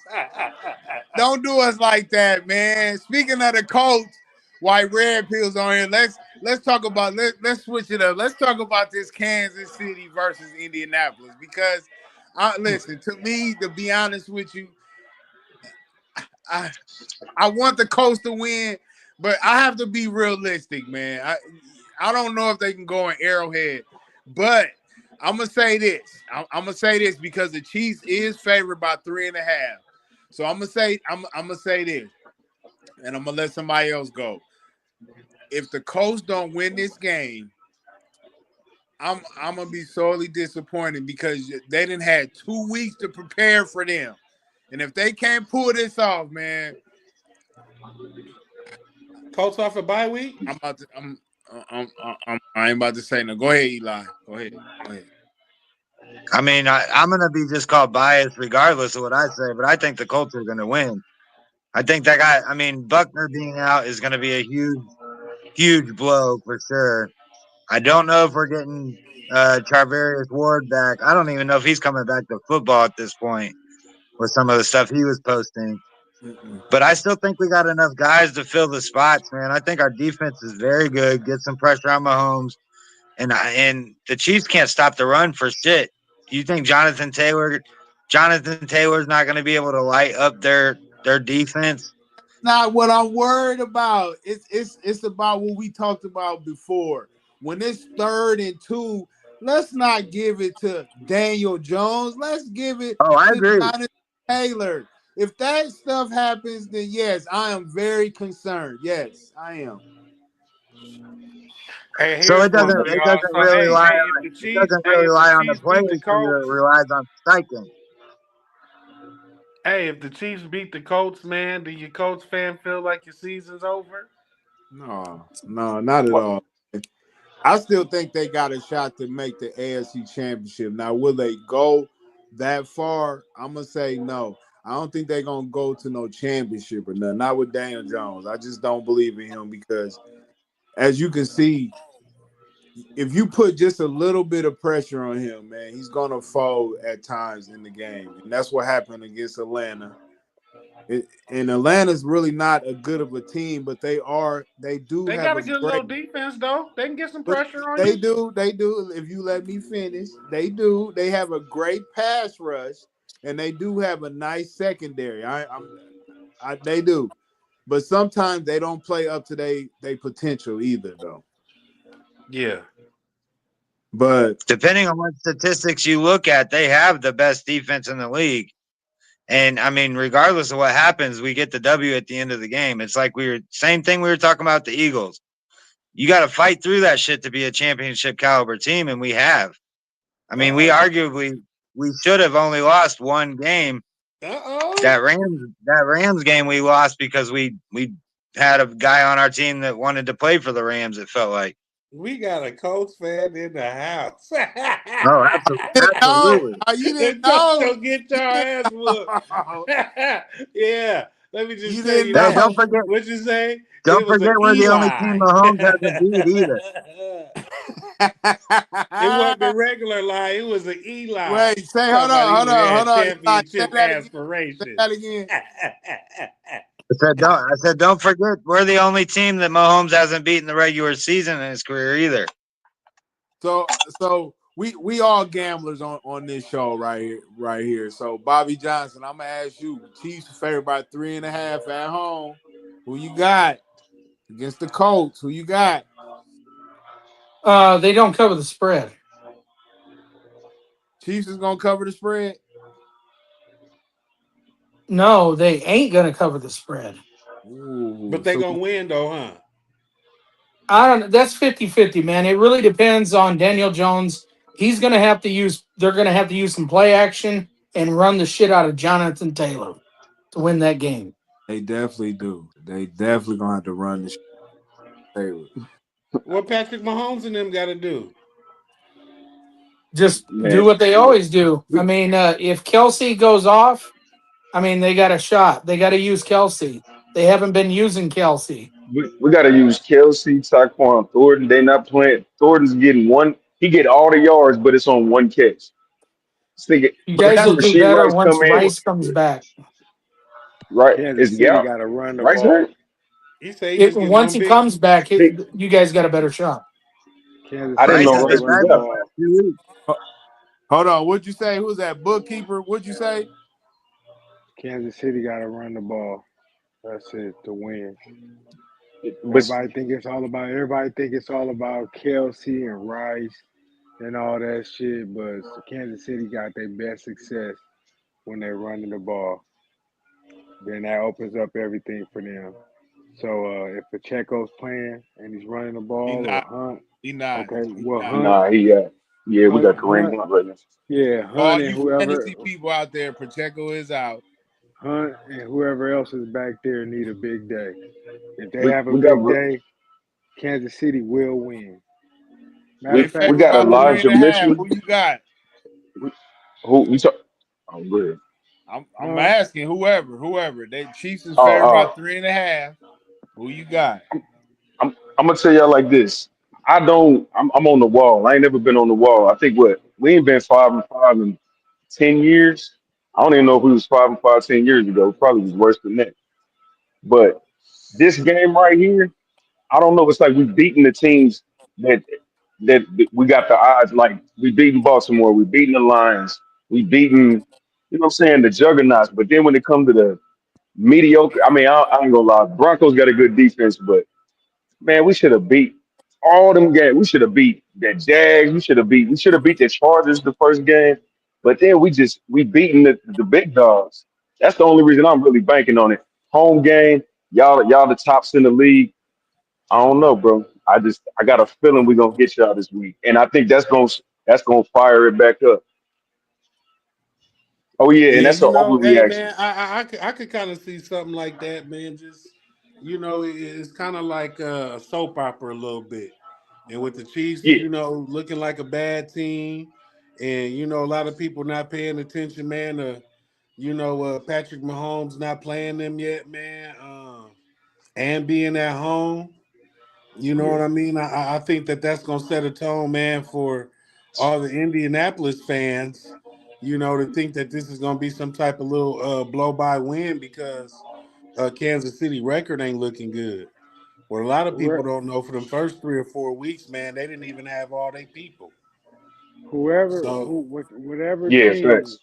Don't do us like that, man. Speaking of the Colts, white red pills on here. Let's talk about let's switch it up. Let's talk about this Kansas City versus Indianapolis because listen, to me, to be honest with you, I I want the Colts to win, but I have to be realistic, man. I don't know if they can go in Arrowhead, but I'm gonna say this. I'm gonna say this because the Chiefs is favored by 3.5. So I'm gonna say this, and I'm gonna let somebody else go. If the Colts don't win this game, I'm gonna be sorely disappointed because they didn't had 2 weeks to prepare for them, and if they can't pull this off, man, Colts off a bye week. I'm about to I ain't about to say no. Go ahead, Eli. Go ahead. Go ahead. I mean, I'm gonna be just called biased regardless of what I say, but I think the Colts are gonna win. I think that guy. I mean, Buckner being out is gonna be a huge blow for sure. I don't know if we're getting Charvarius Ward back. I don't even know if he's coming back to football at this point with some of the stuff he was posting. Mm-mm. But I still think we got enough guys to fill the spots, man. I think our defense is very good. Get some pressure on Mahomes, and the Chiefs can't stop the run for shit. Do you think Jonathan Taylor's not going to be able to light up their defense? Not what I'm worried about. It's about what we talked about before. When it's 3rd and 2, let's not give it to Daniel Jones. Let's give it Oh, I to agree. Jonathan Taylor. If that stuff happens, then yes, I am very concerned. Yes, I am. Hey, So here's one for it y'all. doesn't So really hey, lie hey, on if the it Chiefs, doesn't really rely on the beat the players either. It Colts, relies on Steichen. hey, if the Chiefs beat the Colts, man, do your Colts fan feel like your season's over? No, not at all. I still think they got a shot to make the AFC Championship. Now, will they go that far? I'm gonna say no. I don't think they're gonna go to no championship or nothing. Not with Daniel Jones. I just don't believe in him because, as you can see, if you put just a little bit of pressure on him, man, he's gonna fold at times in the game, and that's what happened against Atlanta. And Atlanta's really not a good of a team, but they do They have got a a good great. little defense, though. They can get some But pressure on they you. do, they do. If you let me finish, they do. They have a great pass rush, and they do have a nice secondary. They do, but sometimes they don't play up to they potential either, though. Yeah. But Depending on what statistics you look at, they have the best defense in the league. And I mean, regardless of what happens, we get the W at the end of the game. It's like same thing we were talking about the Eagles. You got to fight through that shit to be a championship caliber team, and we have. I mean, we should have only lost one game, Uh-oh. That Rams game we lost because we had a guy on our team that wanted to play for the Rams. It felt like. We got a Colts fan in the house. Oh, No, absolutely. you didn't Don't, know. don't get your You didn't ass whooped. know. Yeah. Let me just You tell didn't you Hey, know. that. don't forget. What you say? Don't It was an forget we're the only team Eli. Mahomes hasn't beat either. It wasn't a regular lie. It was an Eli. Wait, say, Talking about he hold had on. Eli, say championship that again. Say aspirations. that again. I said, don't forget we're the only team that Mahomes hasn't beaten the regular season in his career either. So we all gamblers on this show right here. So Bobby Johnson, I'm gonna ask you. Chiefs are favored by 3.5 at home. Who you got against the Colts? Who you got? They don't cover the spread. Chiefs is gonna cover the spread. No, they ain't gonna cover the spread. Ooh, But they so gonna win though, huh? I don't know. That's 50-50, man. It really depends on Daniel Jones. They're gonna have to use some play action and run the shit out of Jonathan Taylor to win that game. they definitely do. They definitely gonna have to run the Taylor. What Patrick Mahomes and them got to do? Just do Man, what they always do. I we, mean, if Kelsey goes off, I mean, they got a shot. They got to use Kelsey. They haven't been using Kelsey. we got to use Kelsey, Tyquan Thornton. They not playing. Thornton's getting one. He get all the yards, but it's on one catch. You But guys That's will do Rasheed better Rice once come in. Rice comes back. Right? Is Kansas City yeah, got to run the Rice ball. hurt? He say he just getting Once one he big. comes back, He, you guys got a better shot. Kansas I didn't City Rice know has got to Rice been run was the back for out. the ball. last 2 weeks. hold on. What'd you say? Who's that bookkeeper? What'd you say? Kansas City got to run the ball. That's it to win. But Everybody think it's all about Kelsey and Rice and all that shit, but Kansas City got their best success when they're running the ball. Then that opens up everything for them. So if Pacheco's playing and he's running the He ball or not. Hunt, He not. okay, He well not. nah, yeah, we got Kareem Hunt, Hunt right now. yeah, All you fantasy Hunt people out there, Pacheco is out. and whoever else is back there need a big day. If they We have a we got big day, Kansas City will win. Matter They of fact, we favored got by hold on, 3 and Elijah a half. Mitchell. Who you got? Who we talk? Oh, good. I'm Hunt. asking whoever. They Chiefs is Oh, favored by oh, 3.5. Who you got? I'm gonna tell y'all like this. I don't. I'm on the wall. I ain't never been on the wall. I think what we ain't been 5-5 in 10 years. I don't even know if we was 5-5 10 years ago. Probably was worse than that. But this game right here, I don't know. It's like we beating the teams that that we got the odds. Like we beating Baltimore, we beating the Lions, we beating, you know what I'm saying, the juggernauts. But then when it comes to the mediocre, I mean, I ain't gonna lie, Broncos got a good defense, but man, we should have beat all them games. We should have beat the Jags. We should have beat the Chargers the first game. But then we beating the big dogs. That's the only reason I'm really banking on it. Home game, y'all the tops in the league. I don't know, bro. I got a feeling we're gonna get y'all this week, and I think that's gonna fire it back up. Oh yeah, and Yeah, that's an hey overreaction. man, I could kind of see something like that, man. Just it's kind of like a soap opera a little bit, and with the Chiefs, Yeah, looking like a bad team, and a lot of people not paying attention, man. To Patrick Mahomes not playing them yet, man, and being at home. You know yeah, what I mean? I think that's gonna set a tone, man, for all the Indianapolis fans. To think that this is gonna be some type of little blow by win because Kansas City record ain't looking good. What a lot of people don't know for them first 3 or 4 weeks, man, they didn't even have all their people. So yeah. Thanks.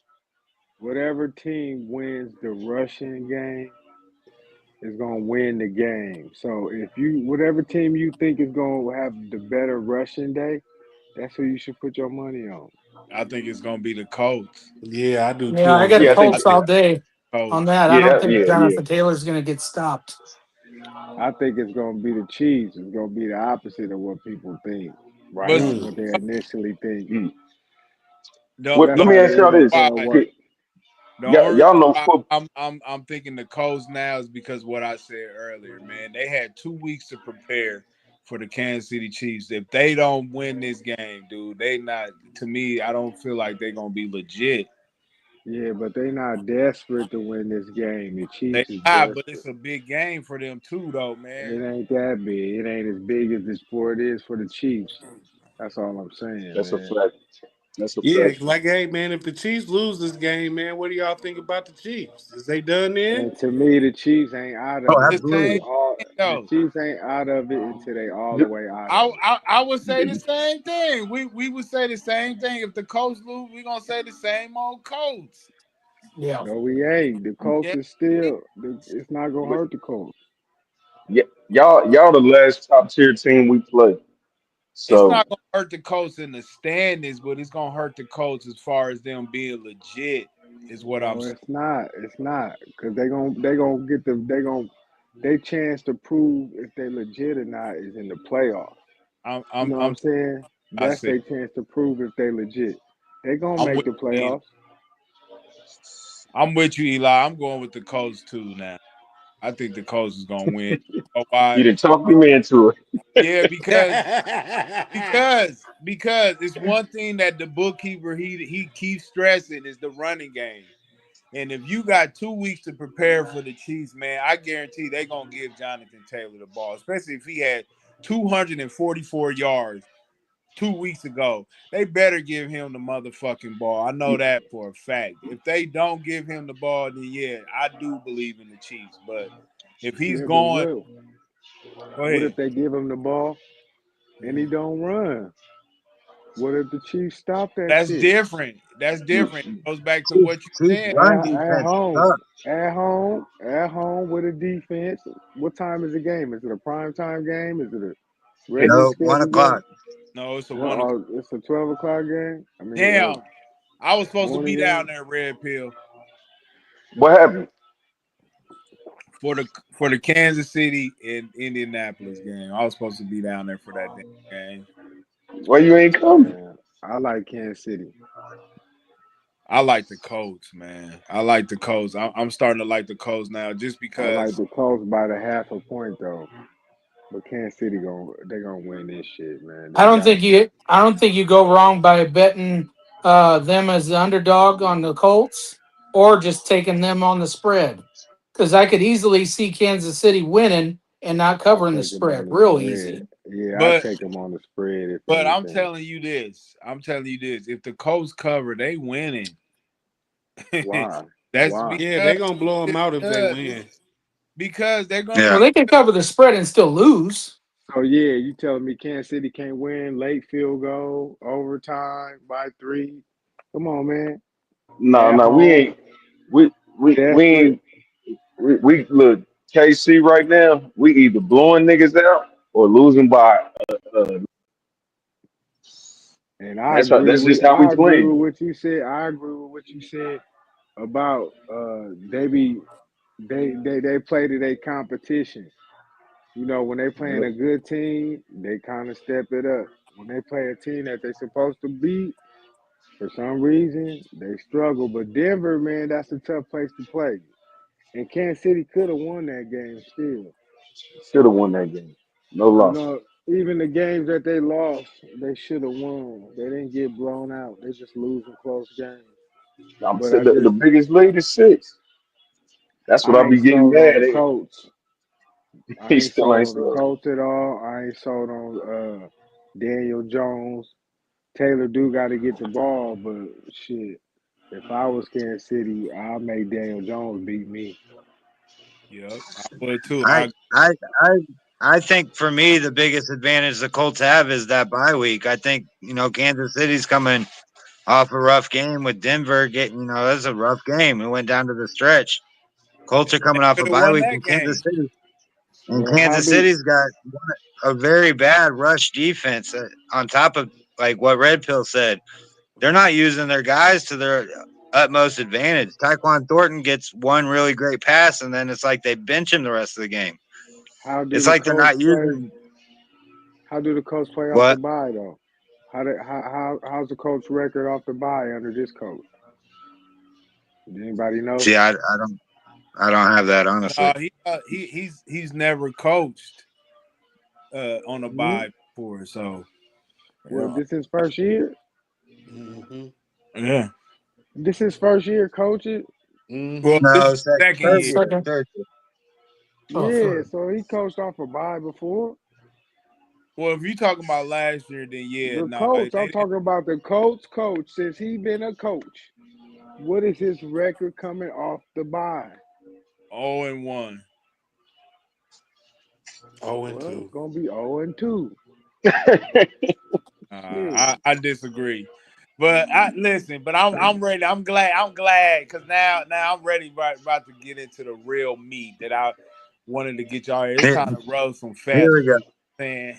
whatever team wins the rushing game is gonna win the game. So if you whatever team you think is gonna have the better rushing day, that's who you should put your money on. I think it's gonna be the Colts. yeah, I do Yeah, too I on got Yeah, I that. I think Colts think all day on Colts. that. I don't think yeah. Jonathan Taylor's going to get stopped. I think it's gonna be the Chiefs. It's gonna be the opposite of what people think, right? But Mm. What they initially think. Mm. don't What? That's Let don't me how the ask y'all this. NFL why works. The only reason y'all know why football. I'm thinking the Colts now is because what I said earlier, man. They had 2 weeks to prepare for the Kansas City Chiefs. If they don't win this game, dude, they not to me, I don't feel like they're gonna be legit. Yeah, but they not desperate to win this game. The They Chiefs is not, but desperate. it's a big game for them too, though, It man. ain't that big. It ain't as big as the sport is for the Chiefs. That's all I'm saying, That's a man. fact. That's a Yeah, fact. like, hey, man, if the Chiefs lose this game, man, what do y'all think about the Chiefs? Is they done then? And to me, the Chiefs ain't out Oh, of it The until same absolutely. all thing, the though. Chiefs ain't out of it until they all the way out of it. I would say the same thing. We would say the same thing. If the Colts lose, we gonna say the same old Colts. Yeah. No, we ain't. The Colts Yeah, is still. It's not gonna But hurt the Colts. yeah, y'all the last top tier team we played. it's So not gonna hurt the Colts in the standings, but it's gonna hurt the Colts as far as them being legit. Is what I'm No, saying. it's not. It's not because they gonna get the they gonna they chance to prove if they legit or not is in the playoffs. You know what I'm I'm saying? I That's said their chance to prove if they legit. They gonna I'm make with the you, Eli. playoffs. I'm with you, Eli. I'm going with the Colts too now. I think the Colts is gonna win. You know why? you didn't talk me into it. Yeah, because it's one thing that the bookkeeper he keeps stressing is the running game. And if you got 2 weeks to prepare for the Chiefs, man, I guarantee they're gonna give Jonathan Taylor the ball, especially if he had 244 yards 2 weeks ago. They better give him the motherfucking ball. I know that for a fact. If they don't give him the ball, then yeah, I do believe in the Chiefs. But if he's Yeah, but going, go what ahead. if they give him the ball and he don't run? What if the Chiefs stop that That's shit? different. That's different. It goes back to Chiefs, what you Chiefs said. run At defense home, sucks. at home with a defense. What time is the game? Is it a prime time game? Is it a It's regular No, one schedule game? o'clock. no, it's a Well, 1 o'clock. it's a 12 o'clock game. I mean, Damn, I was supposed to be morning down game. there, Red Pill, What happened? for the Kansas City and Indianapolis game. I was supposed to be down there for that damn game. Why you ain't coming? Man, I like Kansas City. I like the Colts, man. I like the Colts. I'm starting to like the Colts now, just I like because. the Colts by the half a point though. But Kansas City they gonna win this shit, man. They got to. I don't think you go wrong by betting them as the underdog on the Colts or just taking them on the spread. Because I could easily see Kansas City winning and not I covering the take them spread. on the Real spread. easy. Yeah, I But take them on the spread if but I'm anything. telling you this. I'm telling you this. If the Colts cover, they winning. Why? That's Why? Yeah, because they gonna blow them out if they because win. they're gonna Yeah. Well, get they can cover the spread and still lose. So yeah, you telling me Kansas City can't win late field goal, overtime by three? Come on, man. No, At no, we home, ain't. We desperate. ain't. We look KC right now. We either blowing niggas out or losing by. And That's just how we I agree playing. with what you said. I agree with what you said about they play to their competition. You know, when they playing a good team, they kind of step it up. When they play a team that they supposed to beat, for some reason, they struggle. But Denver, man, that's a tough place to play. And Kansas City could have won that game still. Should have won that game. No You loss. know, even the games that they lost, they should have won. They didn't get blown out. They just losing close games. I'm But saying the biggest lead is 6. That's what I I be ain't getting sold on mad the at. Colts. I He ain't still sold ain't on the scored. Colts at all. I ain't sold on Daniel Jones. Taylor do got to get the ball, but shit, if I was Kansas City, I'll make Daniel Jones beat me. Yep, I would too. I I I I think for me the biggest advantage the Colts have is that bye week. I think, Kansas City's coming off a rough game with Denver getting, that's a rough game. It went down to the stretch. Colts are they coming off a could have bye won week that in Kansas game. City. And Well, how Kansas do City's got a very bad rush defense on top of like what Red Pill said. They're not using their guys to their utmost advantage. Tyquan Thornton gets one really great pass, and then it's like they bench him the rest of the game. how do It's the like they're Colts not play? using How do the Colts play off the what bye though? How's the Colts record off the bye under this coach? Does anybody know? See, I don't have that honestly. He's never coached on a Hmm? bye before, so What, yeah. this his first year? Mm-hmm. Yeah. This his first year coaching? Well, Mm-hmm. this No, is second third year. year, Second. third year. Oh, Yeah, third. so he coached off a bye before. Well, if you talking about last year, then yeah, The no, coach, they I'm didn't. talking about the coach since he been a coach. What is his record coming off the bye? 0-1. 0 and Well, it's 2. gonna be 0-2. I Shit. I disagree, but I listen. But I'm ready. I'm glad because now I'm ready. About to get into the real meat that I wanted to get y'all here. It's Here, time to rub some here we feathers. go. Man.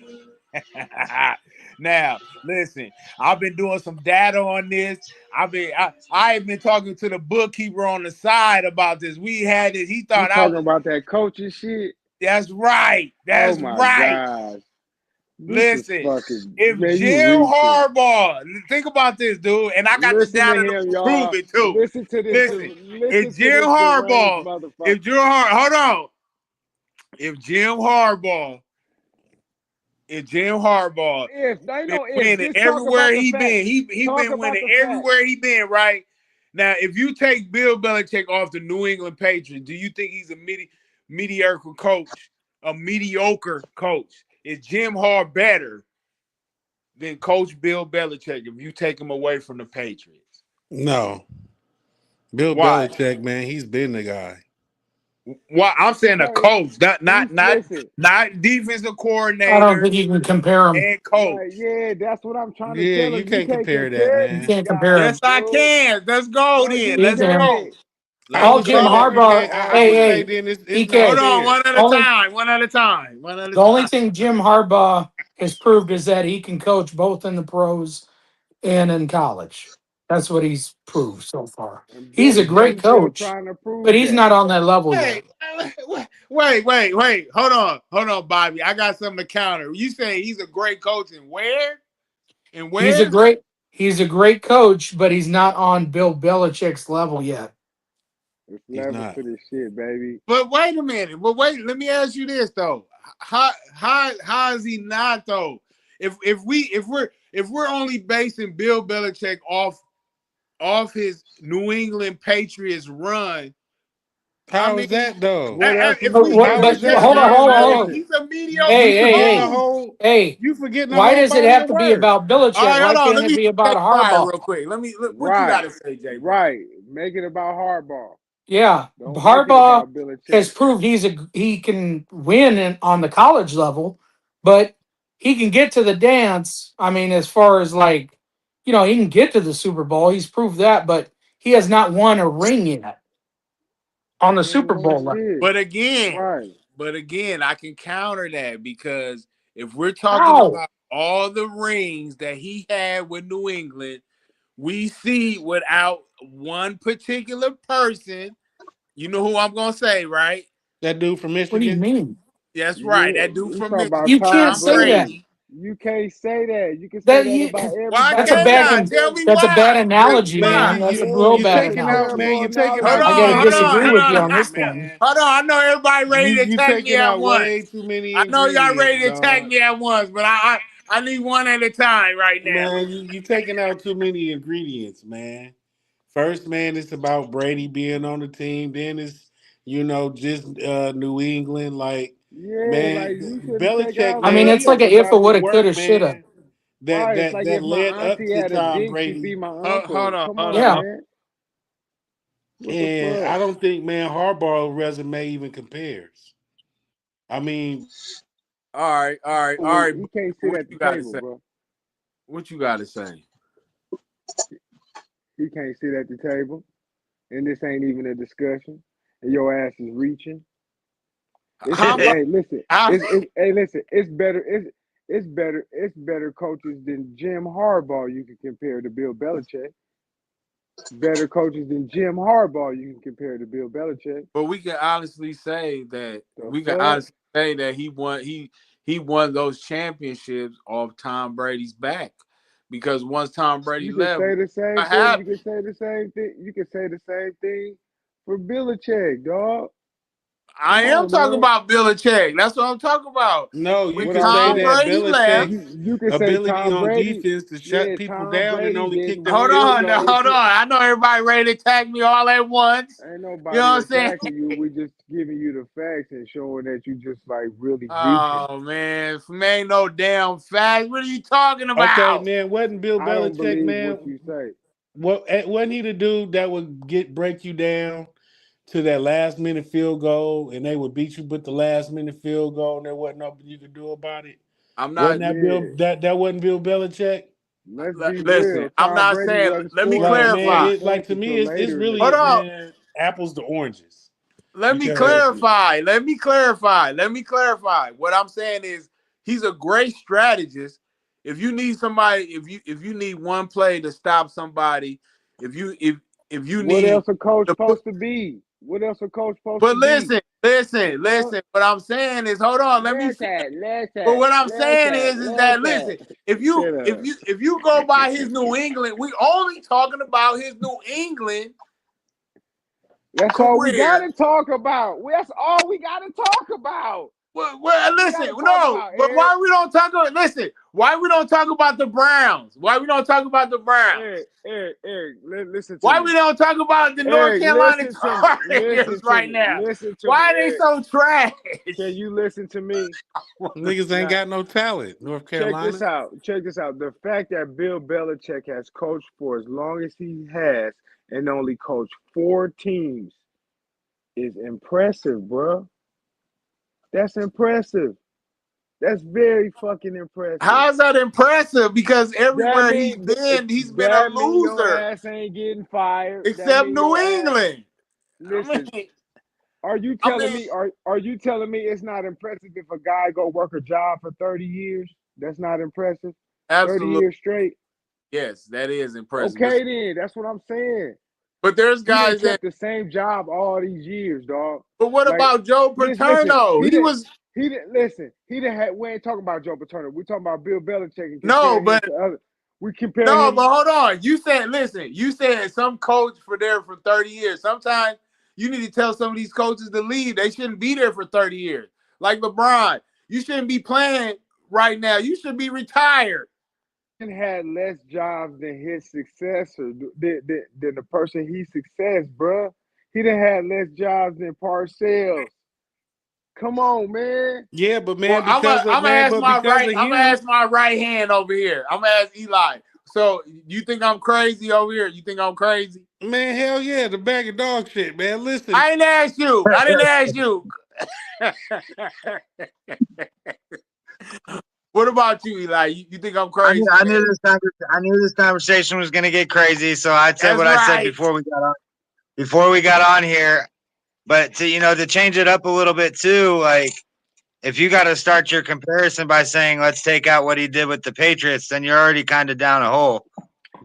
Now, listen, I've been doing some data on this. I've been talking to the bookkeeper on the side about this. We had this. He You thought I talking was. about that coaching shit? That's right. Oh That's my right. gosh. This is Listen, fucking, if man, you Jim reaching. Harbaugh, think about this, dude, and I got the Listen to data to him, prove y'all. it too. Listen to this. Listen, if Listen to Jim this deranged Harbaugh, motherfucker. if Jim Har, hold on, if Jim Harbaugh, if Jim Harbaugh If they been know if, winning just talk everywhere about the he facts. been, he Talk been about winning the facts. everywhere he been, right? Now, if you take Bill Belichick off the New England Patriots, do you think he's a mediocre coach? A mediocre coach? Is Jim Harbaugh better than Coach Bill Belichick if you take him away from the Patriots? No. Bill Why? Belichick, man, he's been the guy. Why? I'm saying a Okay, coach, not he's not not listen. not defensive I don't think coordinator, you can compare them. head Like, coach. yeah, that's what I'm trying to Yeah, tell you him. You can't can't compare that, compare You man. these can't compare guys, Yes, them. I dude. can. Let's go No, then. you Let's EK, go. can't. I Let's all would Jim say that go. Harbaugh. okay. I Hey, would say hey, then it's not Hold EK. on, fair. one at a Only time. One at a time. One at a the only time. thing Jim Harbaugh has proved is that he can coach both in the pros and in college. That's what he's proved so far. And He's a great Bill's still coach, trying to but prove he's that. not on that level Hey, yet. wait. Hold on, Bobby. I got something to counter. You say he's a great coach, and where? And He's a where? great he's a great coach, but he's not on Bill Belichick's level yet. It's He's levels not. to this shit, baby. But wait a minute. But wait, let me ask you this though. How is he not though? If we're only basing Bill Belichick off his New England Patriots run, I How is mean, that though? What else he But do? what? How if is we But take that, hold on, Bill man? hold on, Belichick, hold No, on. he's a you mediocre Hey, hey, forgetting the hey, coach. whole. hey. You forgetting the Why whole does it body have of to be work. about All Belichick? right, Why hold on. can't Let it me be about take fire Harbaugh? real quick. What you got Right, to say, J. Brown? right. Make it about hardball. Yeah, Don't make it Harbaugh about Belichick. has proved he can win on the college level, but he can get to the dance. I mean, as far as like, he can get to the Super Bowl. He's proved that, but he has not won a ring yet on the He ain't Super won Bowl level. shit. But again, Right. I can counter that because if we're talking How? about all the rings that he had with New England, we see without one particular person, you know who I'm gonna say, right? That dude from What do you Michigan. mean? That's right. Yeah, That dude you from talking Michigan, about You can't Tom Tom say Brady. that. Brady. You can't say that. You can say That that you, about Why that's a everybody can't bad I? else, com- Tell bro. me that's a bad why. Tell me analogy, why. man. Man, That's a Yeah, real you bad that's a taking out, analogy. man. You terrible taking Hold out on, analogy, I got to too hold many bro. on, disagree hold with you on. on this ingredients, one. man. Hold on. I know everybody ready to You attack me taking at out once. way too many I know y'all ingredients, ready to attack dog. me at once, but I need one at a time right now. Man, you taking out too many ingredients, man. First, man, it's about Brady being on the team. Then it's just New England. Like, Yeah, like man, you shouldn't take Belichick, out I none mean, man, of he it's like that. a if, a orchestrated the woulda, coulda, work, shoulda. man. That Right. It's that like that if my led up auntie to had a Tom dick, she'd be Brady, my Hold uncle. on, Come hold on, Yeah. on. man. What the and fuck? I don't think, man, Harbaugh's resume even compares. I mean, All right. He can't sit What at the you got to table, say? bro. What you got to say? He can't sit at the table, and this ain't even a discussion. And your ass is reaching. It's How about hey, listen. how? It's hey, listen. It's better coaches than Jim Harbaugh. You can compare to Bill Belichick. Better coaches than Jim Harbaugh. You can compare to Bill Belichick. But we can honestly say that The fuck? he won those championships off Tom Brady's back because once Tom Brady You can left, say the same what thing. You happened? can say the same thing. You can say the same thing for Belichick, dog. I Come am on, talking man. about Belichick. That's what I'm talking about. No, you When What can I'm say Tom saying, that Brady left, Belichick's you can say ability Tom on Brady. defense to shut Yeah, people Tom down and Brady only kick didn't them hold field on, really now, goals. hold on. implement. I know everybody ready to attack me all at once. Ain't You know nobody what I'm saying? attacking you. We just giving you the facts and showing that you just like really reaching. Oh man, ain't no damn fact. What are you talking Okay, about? man, wasn't Bill I don't Belichick, believe what man? you say. Wasn't he the dude that would break you down to that last minute field goal, and they would beat you with the last minute field goal, and there wasn't nothing you could do about it? I'm not. Wasn't that Yeah, that wasn't Bill Belichick? let's be Listen, real. I'm Tom not Brady saying. wasn't Let me scoring Like, them man, clarify. many it like points to me, until it's later in the really, Hold on. man, apples to oranges. Let me Because exactly. clarify. Let me clarify. Let me clarify. What I'm saying is he's a great strategist. If you need somebody, if you need one play to stop somebody, if you What need else a coach to put, supposed to be? What else a coach supposed to but be? Fuck. listen. What I'm saying is, hold on, let me finish. But what I'm saying is that listen, if you Shut if up. you if you go by his New England, we only talking about his New England That's all we career. gotta talk about. That's all we gotta talk about. Well, We listen, gotta talk no, about but Eric. why we don't talk about listen? Why we don't talk about the Browns? Why we don't talk about the Browns? Eric, listen to Why me. we don't talk about the North Eric, Carolina listen to me. Tar Heels right now? Listen to me, Why are they Eric. so trash? Can you listen to me? niggas ain't Now, got no talent, North check this Carolina. out. Check this out. The fact that Bill Belichick has coached for as long as he has and only coached 4 teams is impressive, bro. That's impressive. That's very fucking impressive. How is that impressive? Because That everywhere mean he's been a that mean your loser, ass ain't getting fired. That except mean New your ass. England. I Listen, mean, are you I telling mean, me are you telling me it's not impressive if a guy go work a job for 30 years? That's not impressive. 30 absolutely, years straight. yes, that is impressive. Okay then, that's what I'm saying. But there's He didn't guys that. kept the same job all these years, dog. But what Like, about Joe listen, Paterno? he He didn't. was He didn't listen. He didn't have. We ain't talking about Joe Paterno. We talking about Bill Belichick and no, comparing him but to other. We compare no, him. but hold on. You said, listen, you said some coach for there for 30 years. Sometimes you need to tell some of these coaches to leave. They shouldn't be there for 30 years. Like LeBron, you shouldn't be playing right now. You should be retired. Had less jobs than his successor, than the person he success, bruh. He done had less jobs than Parcells. Come on, man. Yeah, but Well, man, because of man, but because of I'm gonna him, ask my right hand over here. I'm gonna ask Eli. So you think I'm crazy over here? You think I'm crazy? man, hell yeah, the bag of dog shit, man. Listen, I didn't ask you. I didn't ask you. What about you, Eli? You think I'm crazy, man? I knew this conversation was going to get crazy, so I said That's what I said right. before we got on. Before we got on here, but to change it up a little bit too, like if you got to start your comparison by saying let's take out what he did with the Patriots, then you're already kind of down a hole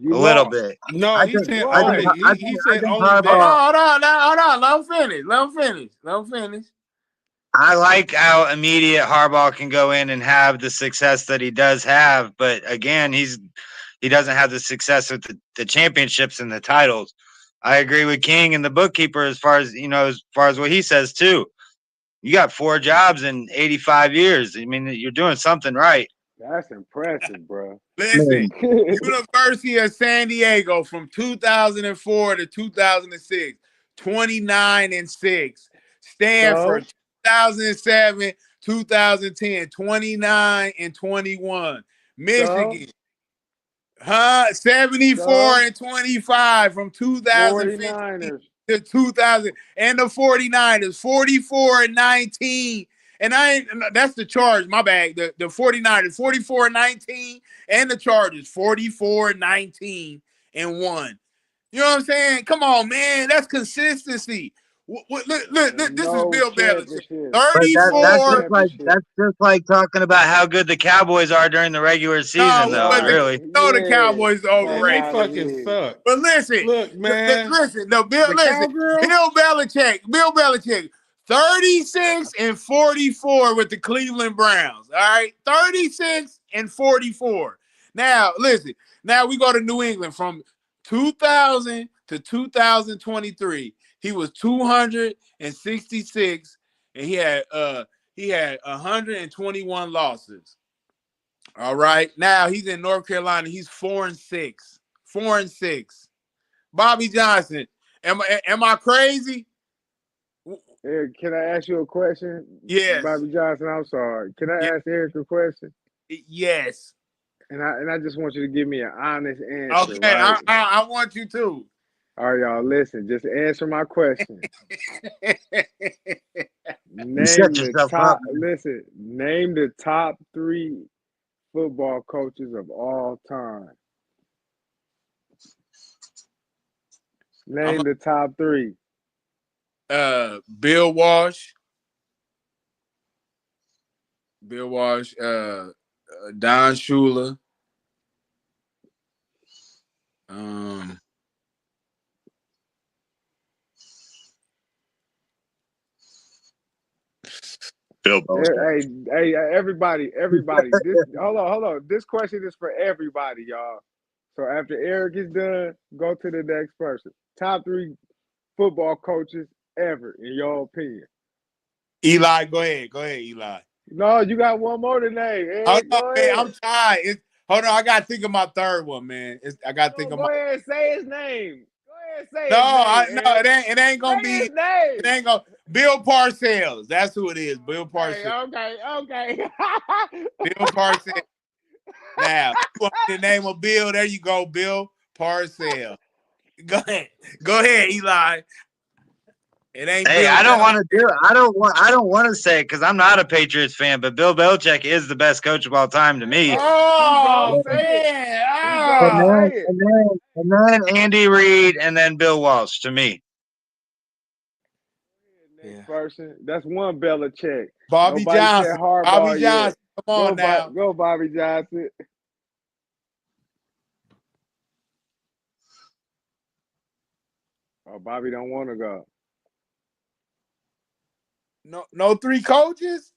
You a little lost. bit. no, I he think said I think Why? only. I He think I said think only Hold Harbaugh. that. on, hold on, now, hold on. Let him finish. Let him finish. Let him finish. I like how immediate Harbaugh can go in and have the success that he does have, but again, he doesn't have the success with the championships and the titles. I agree with King and the bookkeeper as far as what he says too. You got 4 jobs in 85 years. I mean, you're doing something right. That's impressive, bro. Listen, University of San Diego from 2004 to 2006, 29-6. So, Stanford 2007, 2010, 29-21. so, Michigan, 74 so, and 25 from 2015 49ers. to 2000, and the 49ers 44 and 19. And that's the Chargers, my bad. The 49ers 44 and 19, and the Chargers 44 and 19 and 1. You know what I'm saying? Come on, man. That's consistency. Look, And this is no Bill Belichick. championship. But No that's 34. just like championship. talking about how good the Cowboys are during the regular season, No, though. but Right. Really, the Yeah. Cowboys are Man, they Fuck out overrated. of fucking here. suck. But listen, Look, man, listen, no, the cowgirl. Bill Belichick, 36 and 44 with the Cleveland Browns. All right, 36 and 44. Now, listen. Now we go to New England from 2000 to 2023. He was 266, and he had 121 losses. All right. Now he's in North Carolina. He's 4-6. 4-6. Bobby Johnson. Am I crazy? Eric, can I ask you a question? Yes. Bobby Johnson, I'm sorry. Can Yeah, I ask Eric a question? yes. And I just want you to give me an honest answer, Okay. right? I want you to. All right, y'all, listen. Just answer my question. You set Name the yourself up, top. man. Listen. Name the top 3 football coaches of all time. I'm Name the top 3. Bill Walsh. Bill Walsh. Don Shula. Um. Bill Belichick. Hey, everybody. This hold on. This question is for everybody, y'all. So after Eric is done, go to the next person. Top 3 football coaches ever, in your opinion. Eli, go ahead. Go ahead, Eli. No, you got one more to name. Hold Eric, on, go man. ahead. I'm tired. Hold on. I got to think of my third one, man. I got to No, think of go my. ahead and say his name. Go ahead and say No, his name, no. Eric. It ain't gonna Say be. his name. It ain't gonna. Bill Parcells. That's who it is. Bill Okay, Parcells. okay. Bill Parcells. Now, you want the name of Bill? There you go, Bill Parcells. Go ahead. Go ahead, Eli. It ain't Hey, Bill I don't Belichick. want to do it. I don't want to say it because I'm not a Patriots fan, but Bill Belichick is the best coach of all time to me. He gonna Oh say it. man! He gonna And Ah, say then, it. and then, and then Andy Reid, and then Bill Walsh to me. yeah. Next person. That's one Belichick. Bobby Nobody said Johnson. Bobby Harbaugh yet. Johnson. Come on now. Go, Bobby Johnson. Oh, Bobby don't want to go. No 3 coaches.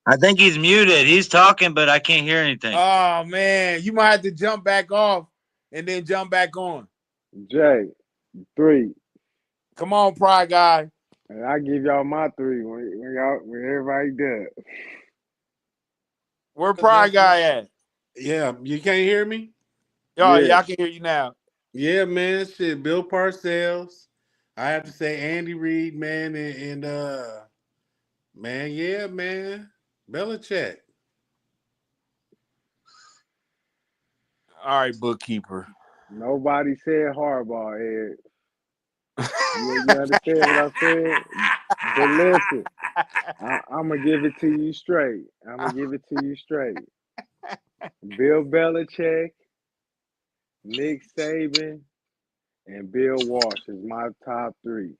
I think he's muted. He's talking, but I can't hear anything. Oh man, you might have to jump back off and then jump back on. Jay, 3. Come on, Pride Guy. And I give y'all my 3 when everybody does. Where Pride Guy at? Yeah, you can't hear me? Oh, Yeah. yeah, I can hear you now. Yeah, man. Shit, Bill Parcells. I have to say Andy Reid, man, and man, yeah, man. Belichick. All right, bookkeeper. Nobody said Harbaugh, Ed. You understand what I said? But listen, I'm gonna give it to you straight. Bill Belichick, Nick Saban, and Bill Walsh is my top 3.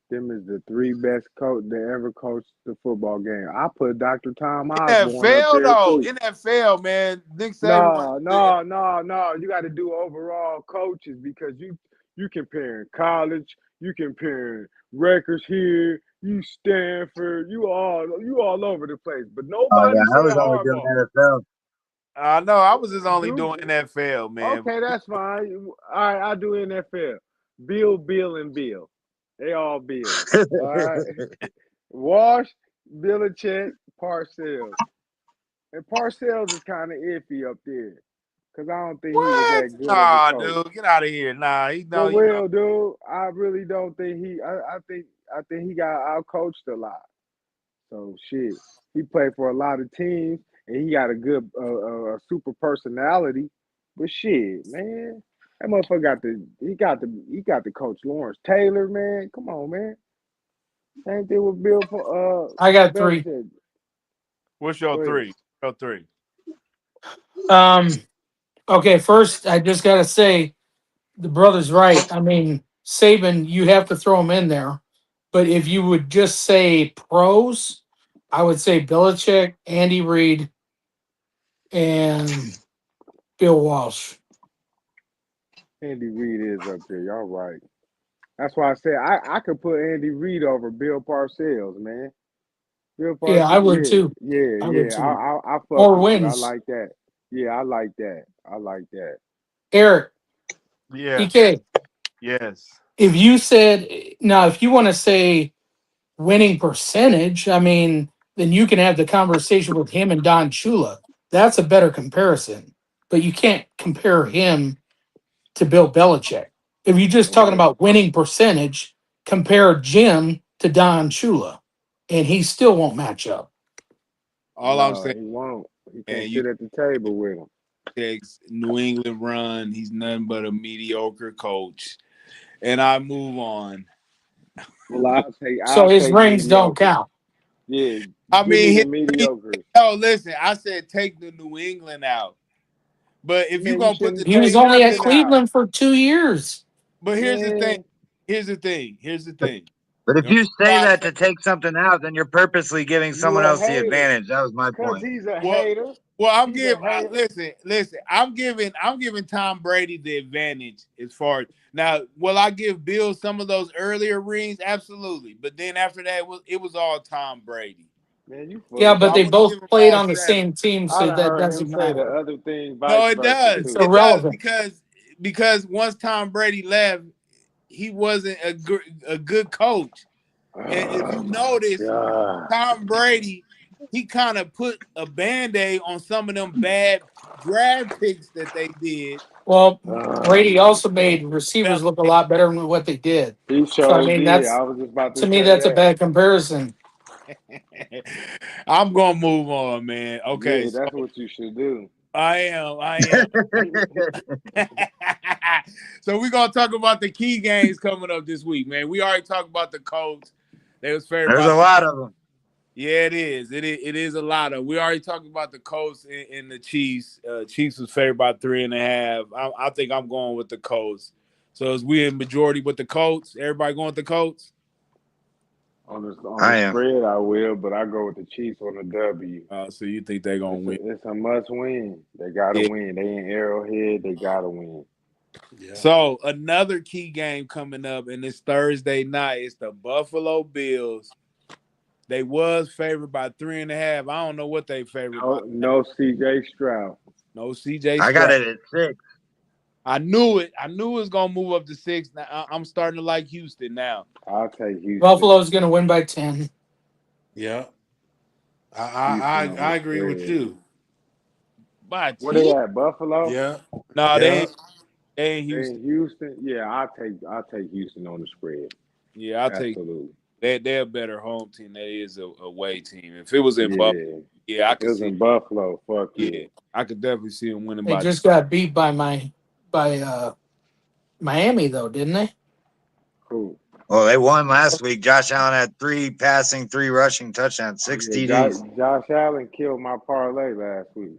Them is the 3 best coach that ever coached the football game. I put Dr. Tom Osborne up NFL there though, too. NFL man, Nick Saban was No, good. no, no, no. You got to do overall coaches because you comparing college, you comparing records here, you Stanford, you all over the place. But Oh yeah, nobody I said was only doing Harbaugh. NFL. I know. I was just only Do doing NFL, man. okay, that's fine. All right, I do NFL. Bill, and Bill. They all Bills. All right. Wash, Belichick, Parcells. And Parcells is kind of iffy up there because I don't think he was What? that good of a Nah, coach. dude, get out of here. Nah, he For know, real, dude, I really don't think he. I think he got out coached a lot. So shit, he played for a lot of teams and he got a good, super personality. But shit, man, that motherfucker he got the coach Lawrence Taylor, man. Come on, man. Same thing with Bill for I got 3. Belichick. what's your Go ahead. 3? Your 3. Um, okay, first I just gotta say the brother's right. I mean, Saban, you have to throw him in there. But if you would just say pros, I would say Belichick, Andy Reid, and Bill Walsh. Andy Reid is up there. Y'all right. That's why I said I could put Andy Reid over Bill Parcells, man. Bill Yeah, Parcells, I would yeah, too. yeah, I would yeah. too. I fuck More with you. I wins. like that. Yeah, I like that. I like that. Eric, Yeah. PK, Yes. if you said now, if you want to say winning percentage, I mean, then you can have the conversation with him and Don Shula. That's a better comparison. But you can't compare him to Bill Belichick. If you're just talking Okay. about winning percentage, compare Jim to Don Shula, and he still won't match up. All I'm No, saying, he won't. He man, can't you sit at the table with him. takes New England run. He's nothing but a mediocre coach. And I move on. Well, So I'll his take rings don't mediocre. count. Yeah, I give me mean, the his, mediocres. no, listen, I said take the New England out. But if you're Man, you gonna put the shouldn't He New was take only at England out, Cleveland for 2 years. but here's the thing. man. Here's the thing. Here's the thing. But if And you say why I that say, to take something out, then you're purposely giving You someone a else the hater. advantage. That was my Cause point. he's a well, hater. I'm He's a giving. hater. Listen. I'm giving Tom Brady the advantage as far as now. Will I give Bill some of those earlier rings? Absolutely. But then after that, it was all Tom Brady. Man, you full Yeah, of So but I they shit. want to both give him played all on the seven. same team, I'd so have that heard him doesn't say the matter. other thing, vice No, it versa does. It's too. It does irrelevant. because once Tom Brady left, he wasn't a good coach. And if Oh you my notice, god. Tom Brady, he kind of put a band-aid on some of them bad draft picks that they did. Well, Oh Brady my also made god. receivers look a lot better than what they did. He So I sure mean, did. that's I was just about to to me say that's a that. bad comparison. I'm gonna move on, man. Okay, Yeah, so that's what you should do. I am. So we're gonna talk about the key games coming up this week, man. We already talked about the Colts. They was favored There's by a lot of them. Yeah, it is. It is a lot of. We already talked about the Colts and the Chiefs. Chiefs was favored by 3.5. I think I'm going with the Colts. So as we in majority with the Colts, everybody going with the Colts. On the I am. spread, I will, but I go with the Chiefs on the W. So you think they're gonna win? It's a must win. They gotta Yeah. win. They in Arrowhead. They gotta win. Yeah. So another key game coming up, and it's Thursday night. It's the Buffalo Bills. They was favored by 3.5. I don't know what they favored by. No C.J. Stroud. No CJ I got Stroud. it at 6. I knew it. I knew it was gonna move up to 6. Now I'm starting to like Houston now. I'll take Houston. Buffalo's going to win by 10. Yeah. I Houston I on I, the I agree with spread. you. By Where they 10? at? Buffalo? Yeah. No, Yeah. they ain't They Houston. in Houston? Yeah, I'll take Houston on the spread. Yeah, I'll take Absolutely. they're a better home team than it is a away team. If it was in Buffalo, Yeah. yeah, I If it could was see. in Buffalo, fuck yeah. Yeah, I could definitely see them winning They by 10. just got beat by Miami though, didn't they? Cool. Well, they won last week. Josh Allen had 3 passing, 3 rushing touchdowns, 6 Yeah, TDs. Josh Allen killed my parlay last week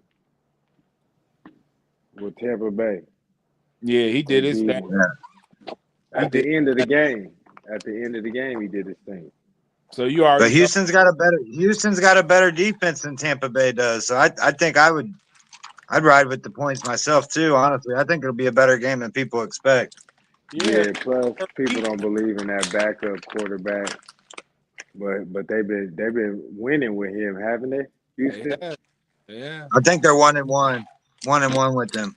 with Tampa Bay. Yeah, he They did his beat thing. him. Yeah. He At did. the end of the game. At the end of the game, he did his thing. So you But already know. Houston's got a better defense than Tampa Bay does. So I think I'd ride with the points myself too, honestly. I think it'll be a better game than people expect. Yeah, Yeah, plus people don't believe in that backup quarterback. But they've been winning with him, haven't they? Houston? yeah, yeah. I think they're 1-1. 1-1 with them.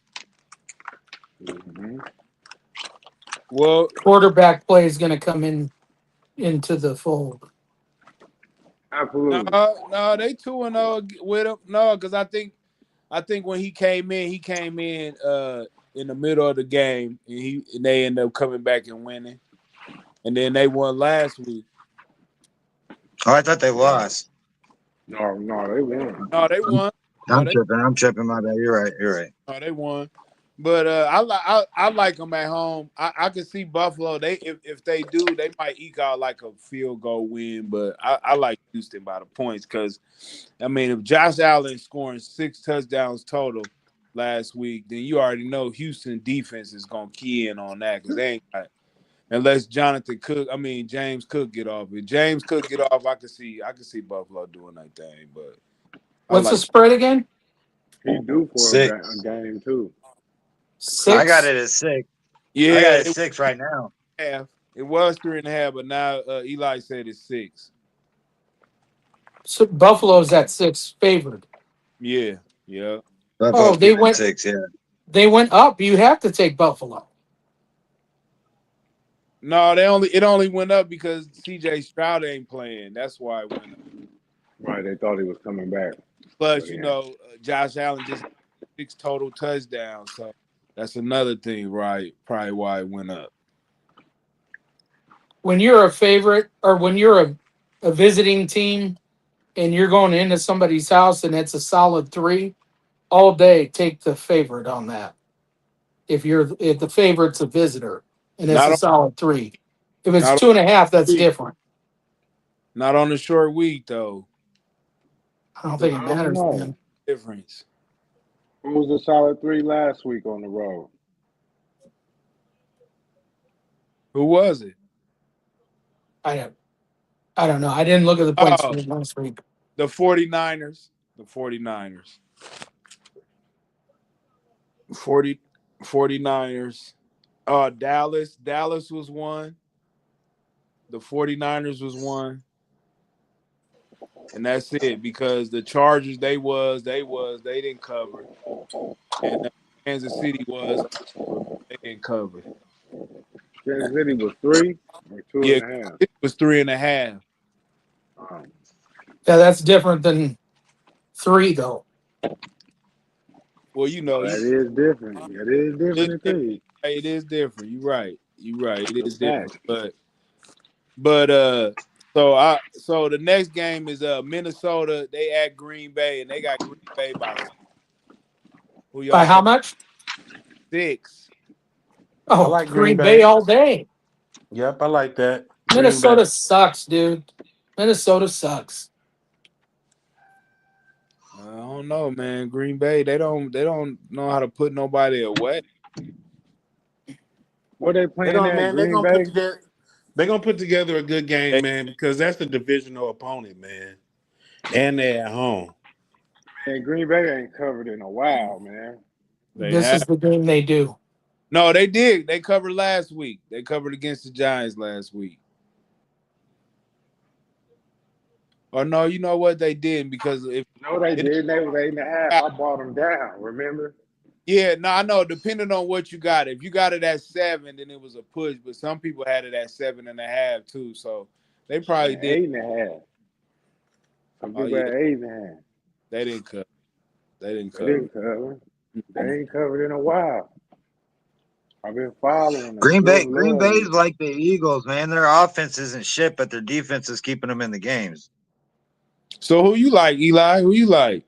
Hmm. Well, Quarterback play is going to come into the fold. no, Absolutely. no, they 2-0 with him. No, because I think when he came in the middle of the game, and they ended up coming back and winning, and then they won last week. Oh, I thought they Yeah. lost. No, they won. No, they I'm, won. No, I'm they tripping. I'm tripping. My bad. You're right. You're right. no, they won. But I like them at home. I can see Buffalo. They if they do, they might eke out like a field goal win. But I like Houston by the points because I mean if Josh Allen scoring 6 touchdowns total last week, then you already know Houston defense is gonna key in on that because they ain't got unless James Cook get off. If James Cook get off, I can see Buffalo doing that thing. But I What's the like spread again? He due for a 6. game too. I got 6. it at 6. I got yeah. it at 6 right now. Half. It was 3.5, but now Eli said it's 6. So Buffalo's at 6 favored. Yeah, yeah. Buffalo's Oh, getting 6. Yeah. they went up. You have to take Buffalo. No, it only went up because CJ Stroud ain't playing. That's why it went up. Right, they thought he was coming back, but Plus, he ain't. Josh Allen just had 6 total touchdowns, so that's another thing, right? Probably why it went up. When you're a favorite or when you're a visiting team and you're going into somebody's house and it's a solid 3, all day take the favorite on that. If the favorite's a visitor and it's Not a on solid 3. If it's not on 2.5, that's the week. different. Not on the short week though. I don't think The it I don't matters, know. man. difference. Who was the solid 3 last week on the road? Who was it? I don't I don't know. I didn't look at the points Oh, from last week. the 49ers. The 49ers. 40 49ers. Dallas was one. The 49ers was one. And that's it because the Chargers they didn't cover. And Kansas City was cover, but they didn't cover. Kansas City was 3 or two Yeah, and a half. it was 3.5. Um, Yeah, that's different than 3 though. Well, that is different. It is it different is different. indeed. It is different. You're right. You're right. It is different. Fact. But so the next game is Minnesota. They at Green Bay and they got Green Bay by 6. Who By y'all how take? much? 6. I Oh, like Green Green Bay Bay. all day. Yep, I like that. Green Bay. Minnesota sucks, dude. Minnesota sucks. I don't know, man. Green Bay, they don't know how to put nobody away. Where they They playing gonna at? man, they're Green gonna put Bay? together they're gonna put together a good game, They man, because that's the divisional opponent, man. And they're at home. And Green Bay ain't covered in a while, man. they This have is the game they do. no, they did. They covered last week. They covered against the Giants last week. Or no, you know what they didn't because if No, they it didn't. They was 8.5. I bought them down. Remember? yeah, no, I know. Depending on what you got, if you got it at 7, then it was a push. But some people had it at 7.5 too, so they probably And did. 8.5. Some Oh people yeah, at 8.5. they didn't cover. They didn't They cover. didn't cover. They Mm-mm. ain't covered in a while. I've been following them. Green Good Bay, Green Lord. Bay's like the Eagles, man. Their offense isn't shit, but their defense is keeping them in the games. So who you like, Eli? Who you like?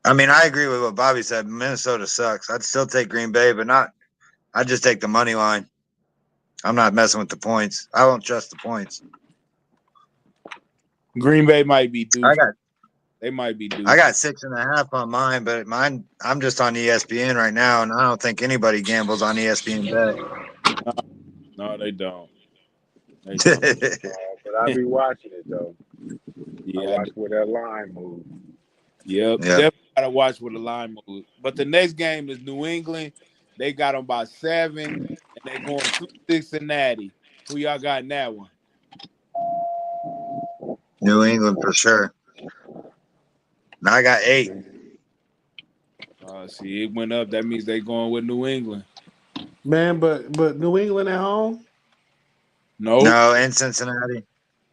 I mean, I agree with what Bobby said. Minnesota sucks. I'd still take Green Bay, but not. I'd just take the money line. I'm not messing with the points. I won't trust the points. Green Bay might be due. I got They might be due I for. got 6.5 on mine, but mine I'm just on ESPN right now, and I don't think anybody gambles on ESPN No, no, they don't. They don't. bet. But I be watching it though. I Yeah, I watch do. where that line moves. Yep, Yep. definitely gotta watch where the line moves. But the next game is New England. They got them by 7, and they going to Cincinnati. Who y'all got in that one? New England for sure. Now I got 8. See, it went up. That means they going with New England. Man, but New England at home? Nope. No, in Cincinnati.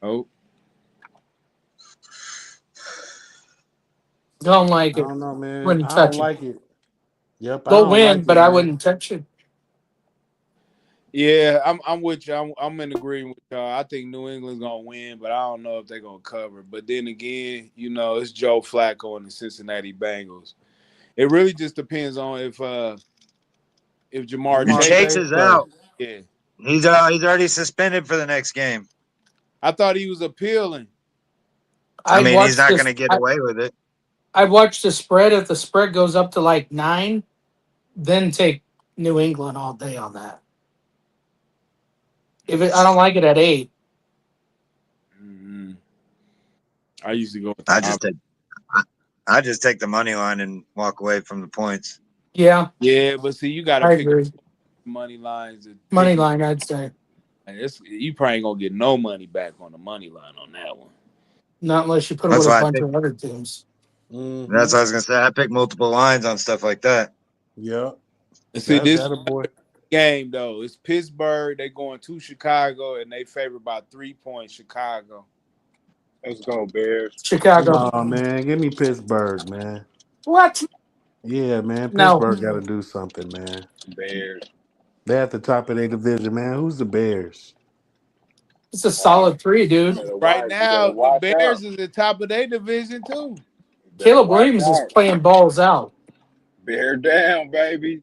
Nope. Don't like I it. don't know, man. Wouldn't I don't touch it. like it. Yep, I They'll don't win, like it, but I man. wouldn't touch it. Yeah, I'm with you. I'm in agreement with y'all. I think New England's gonna win, but I don't know if they're gonna cover. But then again, it's Joe Flacco and the Cincinnati Bengals. It really just depends on if Jamar If Jamar Chase. Chase Chase is play. out, Yeah, he's already suspended for the next game. I thought he was appealing. I I'd mean, he's watch not going this. to get away with it. I'd watch the spread. If the spread goes up to like 9, then take New England all day on that. I don't like it at 8. Mhm. I used to go with the I just op. take I, I just take the money line and walk away from the points. Yeah, Yeah, but see, you got to I pick agree. money lines and pick Money them. line, I'd say. You probably ain't gonna get no money back on the money line on that one. Not unless you put it That's with a why I bunch pick of other teams. That's Mm-hmm. what I was gonna say. I pick multiple lines on stuff like that. Yep. And see, That this that a boy. game though, it's Pittsburgh. They going to Chicago, and they favor by 3 points. Chicago. Let's go, Bears. Chicago. No, man. Give me Pittsburgh, man. What? Yeah, man. No, Pittsburgh got to do something, man. Bears. They're at the top of their division, man. Who's the Bears? it's a Watch. solid three, dude. Right You better now, the watch out. Bears is at top of their division too. You better Caleb watch Williams is out. playing balls out. Bear down, baby.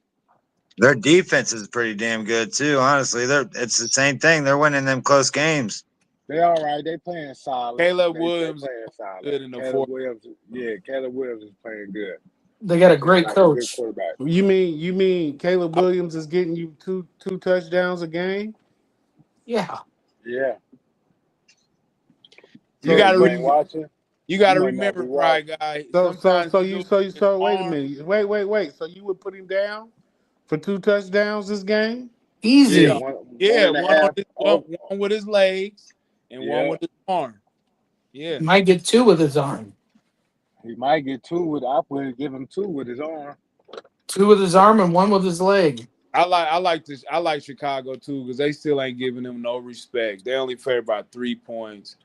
Their defense is pretty damn good too. Honestly, it's the same thing. They're winning them close games. They all right. They playing solid. Caleb They Williams is playing solid. good in the Caleb fourth. Williams, yeah, Caleb Williams is playing good. They got a Seems great like a good coach. quarterback. You mean Caleb Williams is getting you two touchdowns a game? Yeah, Yeah. You Yeah, So got to you ain't so watching. you got You to might not remember, be Fry watching. Guy. so so Sometimes so you you know so you his so wait a arm. minute. Wait. So you would put him down for two touchdowns this game? Yeah, No, easy. one yeah, and a one on half. his Oh, one with his legs and one yeah. with his arm. Yeah, Might get two with his arm. He might get two with. I would give him two with his arm. Two with his arm and one with his leg. I like this. I like Chicago too because they still ain't giving them no respect. They only favor by 3 points.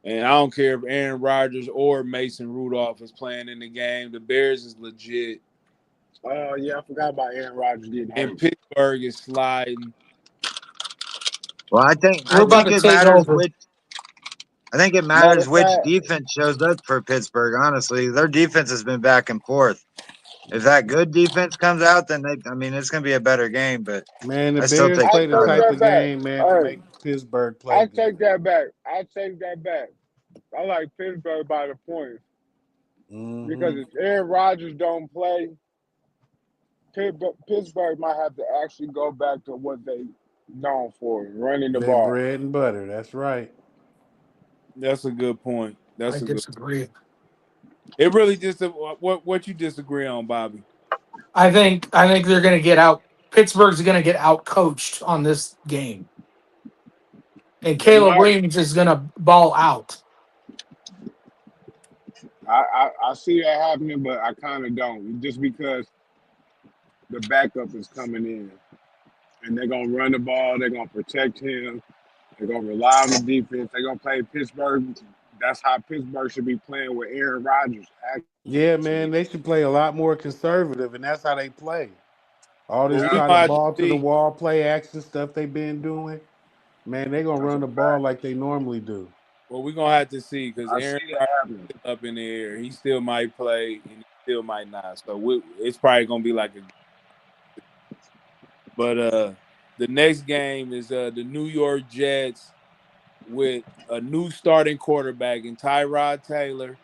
And I don't care if Aaron Rodgers or Mason Rudolph is playing in the game. The Bears is legit. Oh yeah, I forgot about Aaron Rodgers getting And hurt. Pittsburgh is sliding. Well, I think We're I about think to it take matters over. which I think it Matter matters of which fact, defense shows up for Pittsburgh. Honestly, their defense has been back and forth. If that good defense comes out, then I mean, it's going to be a better game. But Man, the I still Bears take I play the take type Chicago. that of back. game, man, to Hey, make Pittsburgh play I good. take that back. I take that back. I like Pittsburgh by the points because Hmm. if Aaron Rodgers don't play, Pittsburgh might have to actually go back to what they known for, running the Their ball. bread and butter. That's right. That's a good point. I That's a good. disagree. It really just what you disagree on, Bobby. I think they're going to get out. Pittsburgh's going to get out coached on this game, and They Caleb might. Williams is going to ball out. I see that happening, but I kind of don't. Just because the backup is coming in and they're gonna run the ball, they're gonna protect him, they're gonna rely on the defense, they're gonna play Pittsburgh. That's how Pittsburgh should be playing with Aaron Rodgers. Yeah, Actually, man, they should play a lot more conservative, and that's how they play. All this Well, we yeah, kind gonna of have to ball to the see. wall play action stuff they've been doing. Man, they gonna that's run a the ball fact. like they normally do. Well, we gonna have to see because I Aaron see that Rodgers happening. is still up in the air. He still might play and he still might not. So it's probably gonna be like a. But the next game is the New York Jets with a new starting quarterback in Tyrod Taylor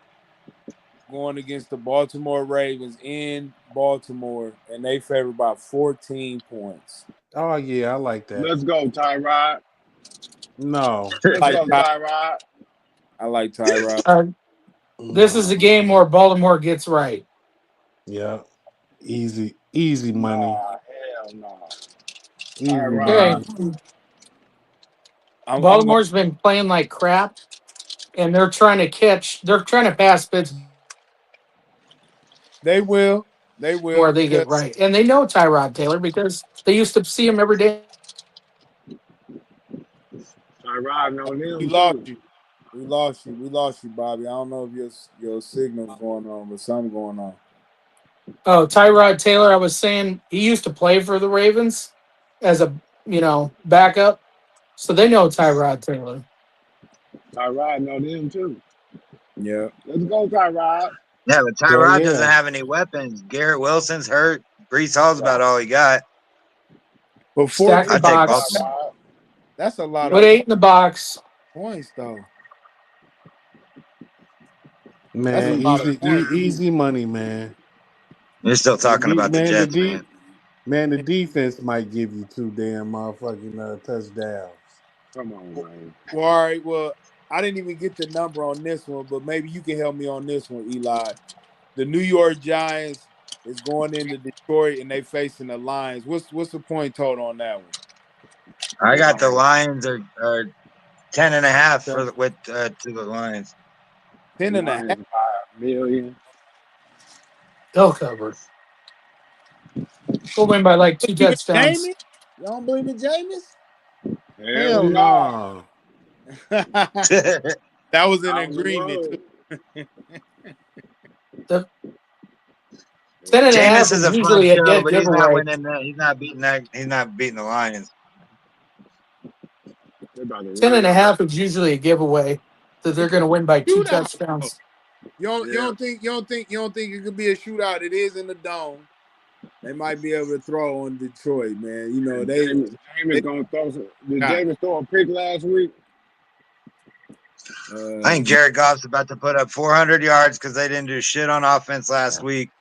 going against the Baltimore Ravens in Baltimore, and they favor by 14 points. Oh yeah, I like that. Let's go, Tyrod. No, Let's I like go, Tyrod. I like Tyrod. Uh, this is a no, game where Baltimore gets right. yeah, easy money, Nah, hell no. easy Tyrod. Okay, money. I'm going. Baltimore's been playing like crap, and they're trying to catch. They're trying to pass Pittsburgh They will. They will where they because get right, and they know Tyrod Taylor because they used to see him every day. Tyrod know we them lost too. you. We lost you. We lost you, Bobby. I don't know if your signal's going on, but something going on. Oh, Tyrod Taylor, I was saying he used to play for the Ravens as a backup, so they know Tyrod Taylor. Tyrod know them too. Yeah. Let's go, Tyrod. Yeah, but Hell Tyrod doesn't yeah. have any weapons. Garrett Wilson's hurt. Brees Hall's Yeah, about all he got. But Stack the I 14, take box, Baltimore. Tyrod. that's a lot put of Yep. 8 in the box. points, though. That's a Man, lot of points. easy money, man. You're still talking about the Man, Jets, man. the defense might give you two damn motherfucking touchdowns. Come on, man. Well, all right. Well, I didn't even get the number on this one, but maybe you can help me on this one, Eli. The New York Giants is going into Detroit and they facing the Lions. What's the point total on that one? I got the Lions. Lions are 10.5 Okay. for with to the Lions. 10 and a half. Lions by a million. They'll cover. We'll win by like 2 Believe in touchdowns. Jameis? Y'all don't believe in Jameis? Hell Hell no. no. That was an Out on the agreement road. too. The 10.5 Jameis is is a fun usually a show, dead but he's not giveaway. winning that. He's not beating that. He's not beating the Lions. They're about to Ten run and a it. half is usually a giveaway that they're going to win by 2 Shootout. touchdowns. You Yeah. don't think it could be a shootout? It is in the dome. They might be able to throw on Detroit, man. You know Jameis gonna throw some. Did got Jameis throw a pick last week? I think Jared Goff's about to put up 400 yards because they didn't do shit on offense last week.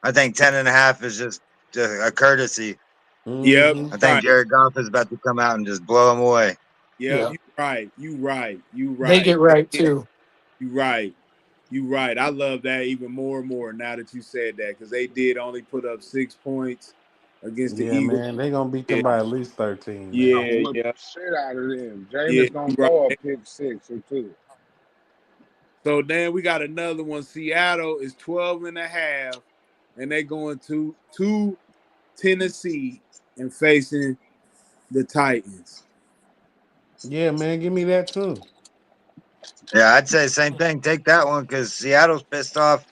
I think 10.5 is just a courtesy. Yep, Mm-hmm. I think right. Jared Goff is about to come out and just blow them away. Yep, Yeah. you right. They get right too. You right. I love that even more and more now that you said that because they did only put up 6 points against the Yeah, Eagles. man. They gonna beat them Yeah, by at least 13, They man. gonna yeah, whip yeah, the shit out of them. yeah. Jameis gonna You right. throw a pick 6 or 2. So then we got another one. Seattle is 12.5, and they going to Tennessee and facing the Titans. Yeah, man. Give me that too. Yeah, I'd say same thing. Take that one because Seattle's pissed off.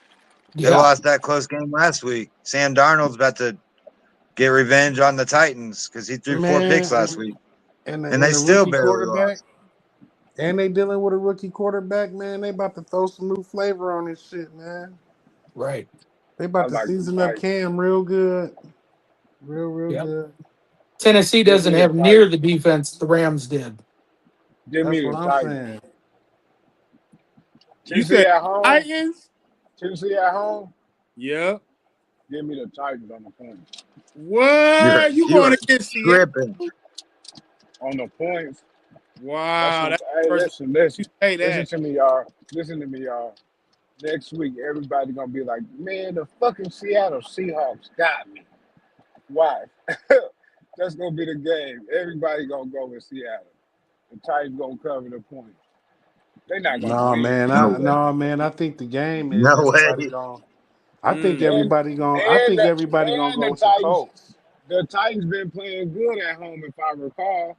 They Yeah. lost that close game last week. Sam Darnold's about to get revenge on the Titans because he threw 4 picks last Man, week, and and they the still rookie barely quarterback, lost. and they dealing with a rookie quarterback, man. They about to throw some new flavor on this shit, man. Right. They I about to like the season up Titans. Cam real good, real Yep. good. Tennessee Give doesn't me the have near Titans. the defense the Rams did. Give That's me what the I'm Titans. saying. You Tennessee said at home. Titans? Tennessee at home. Yeah. Give me the Titans on the points. What? You You going are against Seattle? tripping. On the points. That's Wow, what. that's Hey, the first time you say listen that. to me, y'all. Listen to me, y'all. Next week, everybody gonna be like, "Man, the fucking Seattle Seahawks got me." Why? That's gonna be the game. Everybody gonna go with Seattle. The Titans gonna cover the points. They're not gonna No, win, man. No, No, man. I think the game no is everybody way. going. Mm. I and think the, everybody gonna and go the with the Titans. Colts. The Titans been playing good at home, if I recall,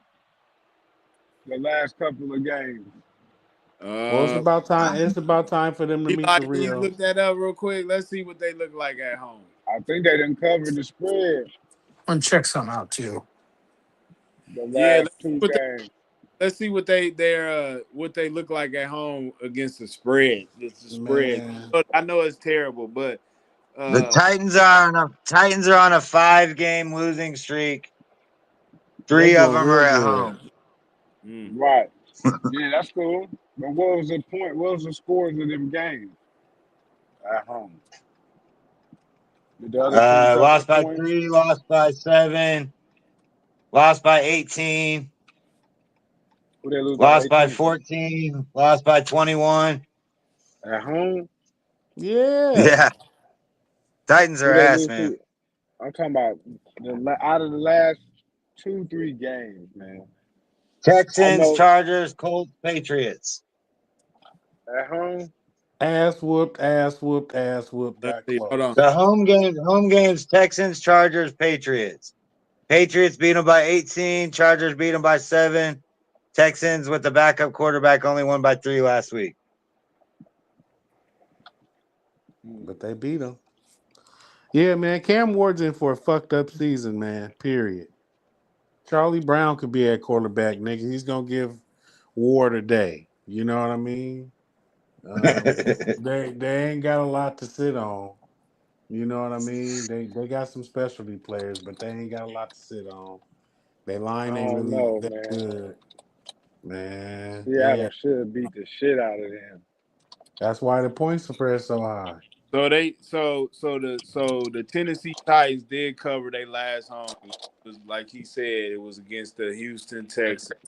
the last couple of games. Well, Uh, It's about time for them to meet Eli, the can you real. look that up real quick? Let's see what they look like at home. I think they didn't cover the spread I'm gonna check some out too. the Yeah, last two games. let's see what they look like at home against the spread. It's the spread. Man, Look, I know it's terrible, but The uh, Titans are on a 5-game losing streak. they 3 of doing them are real at good. home. mm. Right. Yeah, that's cool. But what was the point? What was the scores of them games at home? Did the other team cover the Lost by points? 3, lost by 7, lost by 18, Who they lose by lost by 18 to? 14, lost by 21. At home? Yeah. Yeah, Titans Who are they ass, lose man. to? I'm talking about out of the last 2, 3 games, man. I Texans, know Chargers, Colts, Patriots. at home. Ass whooped Let's got see. Hold on. close. The home games, Texans, Chargers, Patriots. Patriots beat them by 18. Chargers beat them by 7. Texans with the backup quarterback only won by 3 last week. But they beat them. Yeah, man. Cam Ward's in for a fucked up season, man. Period. Charlie Brown could be at quarterback, nigga. He's gonna give Ward a day. You know what I mean? They ain't got a lot to sit on. You know what I mean? They got some specialty players, but they ain't got a lot to sit on. They I line ain't don't really know, that man. good, man. Seattle Yeah, should beat the shit out of them. that's why the point spread so high. So the Tennessee Titans did cover their last home. It was like he said, it was against the Houston Texans.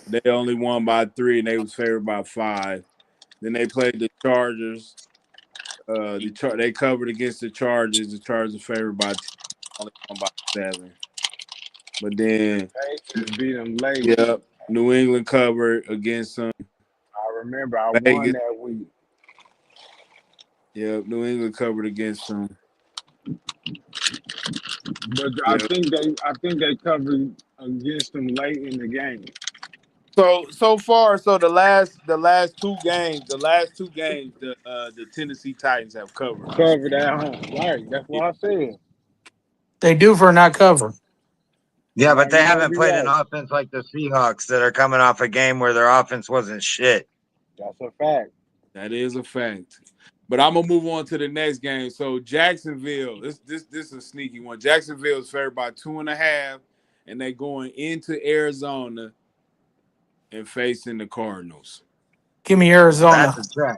They only won by 3, and they was favored by 5. Then they played the Chargers. They covered against the Chargers. The Chargers are favored by 10, only won by 7. But then, Patriots beat them late. yep, New England covered against them. I remember I won Vegas, that week. Yep, New England covered against them. But Yep. I think they covered against them late in the game. So far, so the last two games, the Tennessee Titans have covered for sure. Covered at home. Right. That's Yeah, what I said. They do for not cover. Yeah, but they You may haven't be played an right. offense like the Seahawks that are coming off a game where their offense wasn't shit. That's a fact. that is a fact. But I'm gonna move on to the next game. So Jacksonville, this is a sneaky one. Jacksonville is favored by 2.5, and they going into Arizona and facing the Cardinals. Give me That's Arizona. a trap.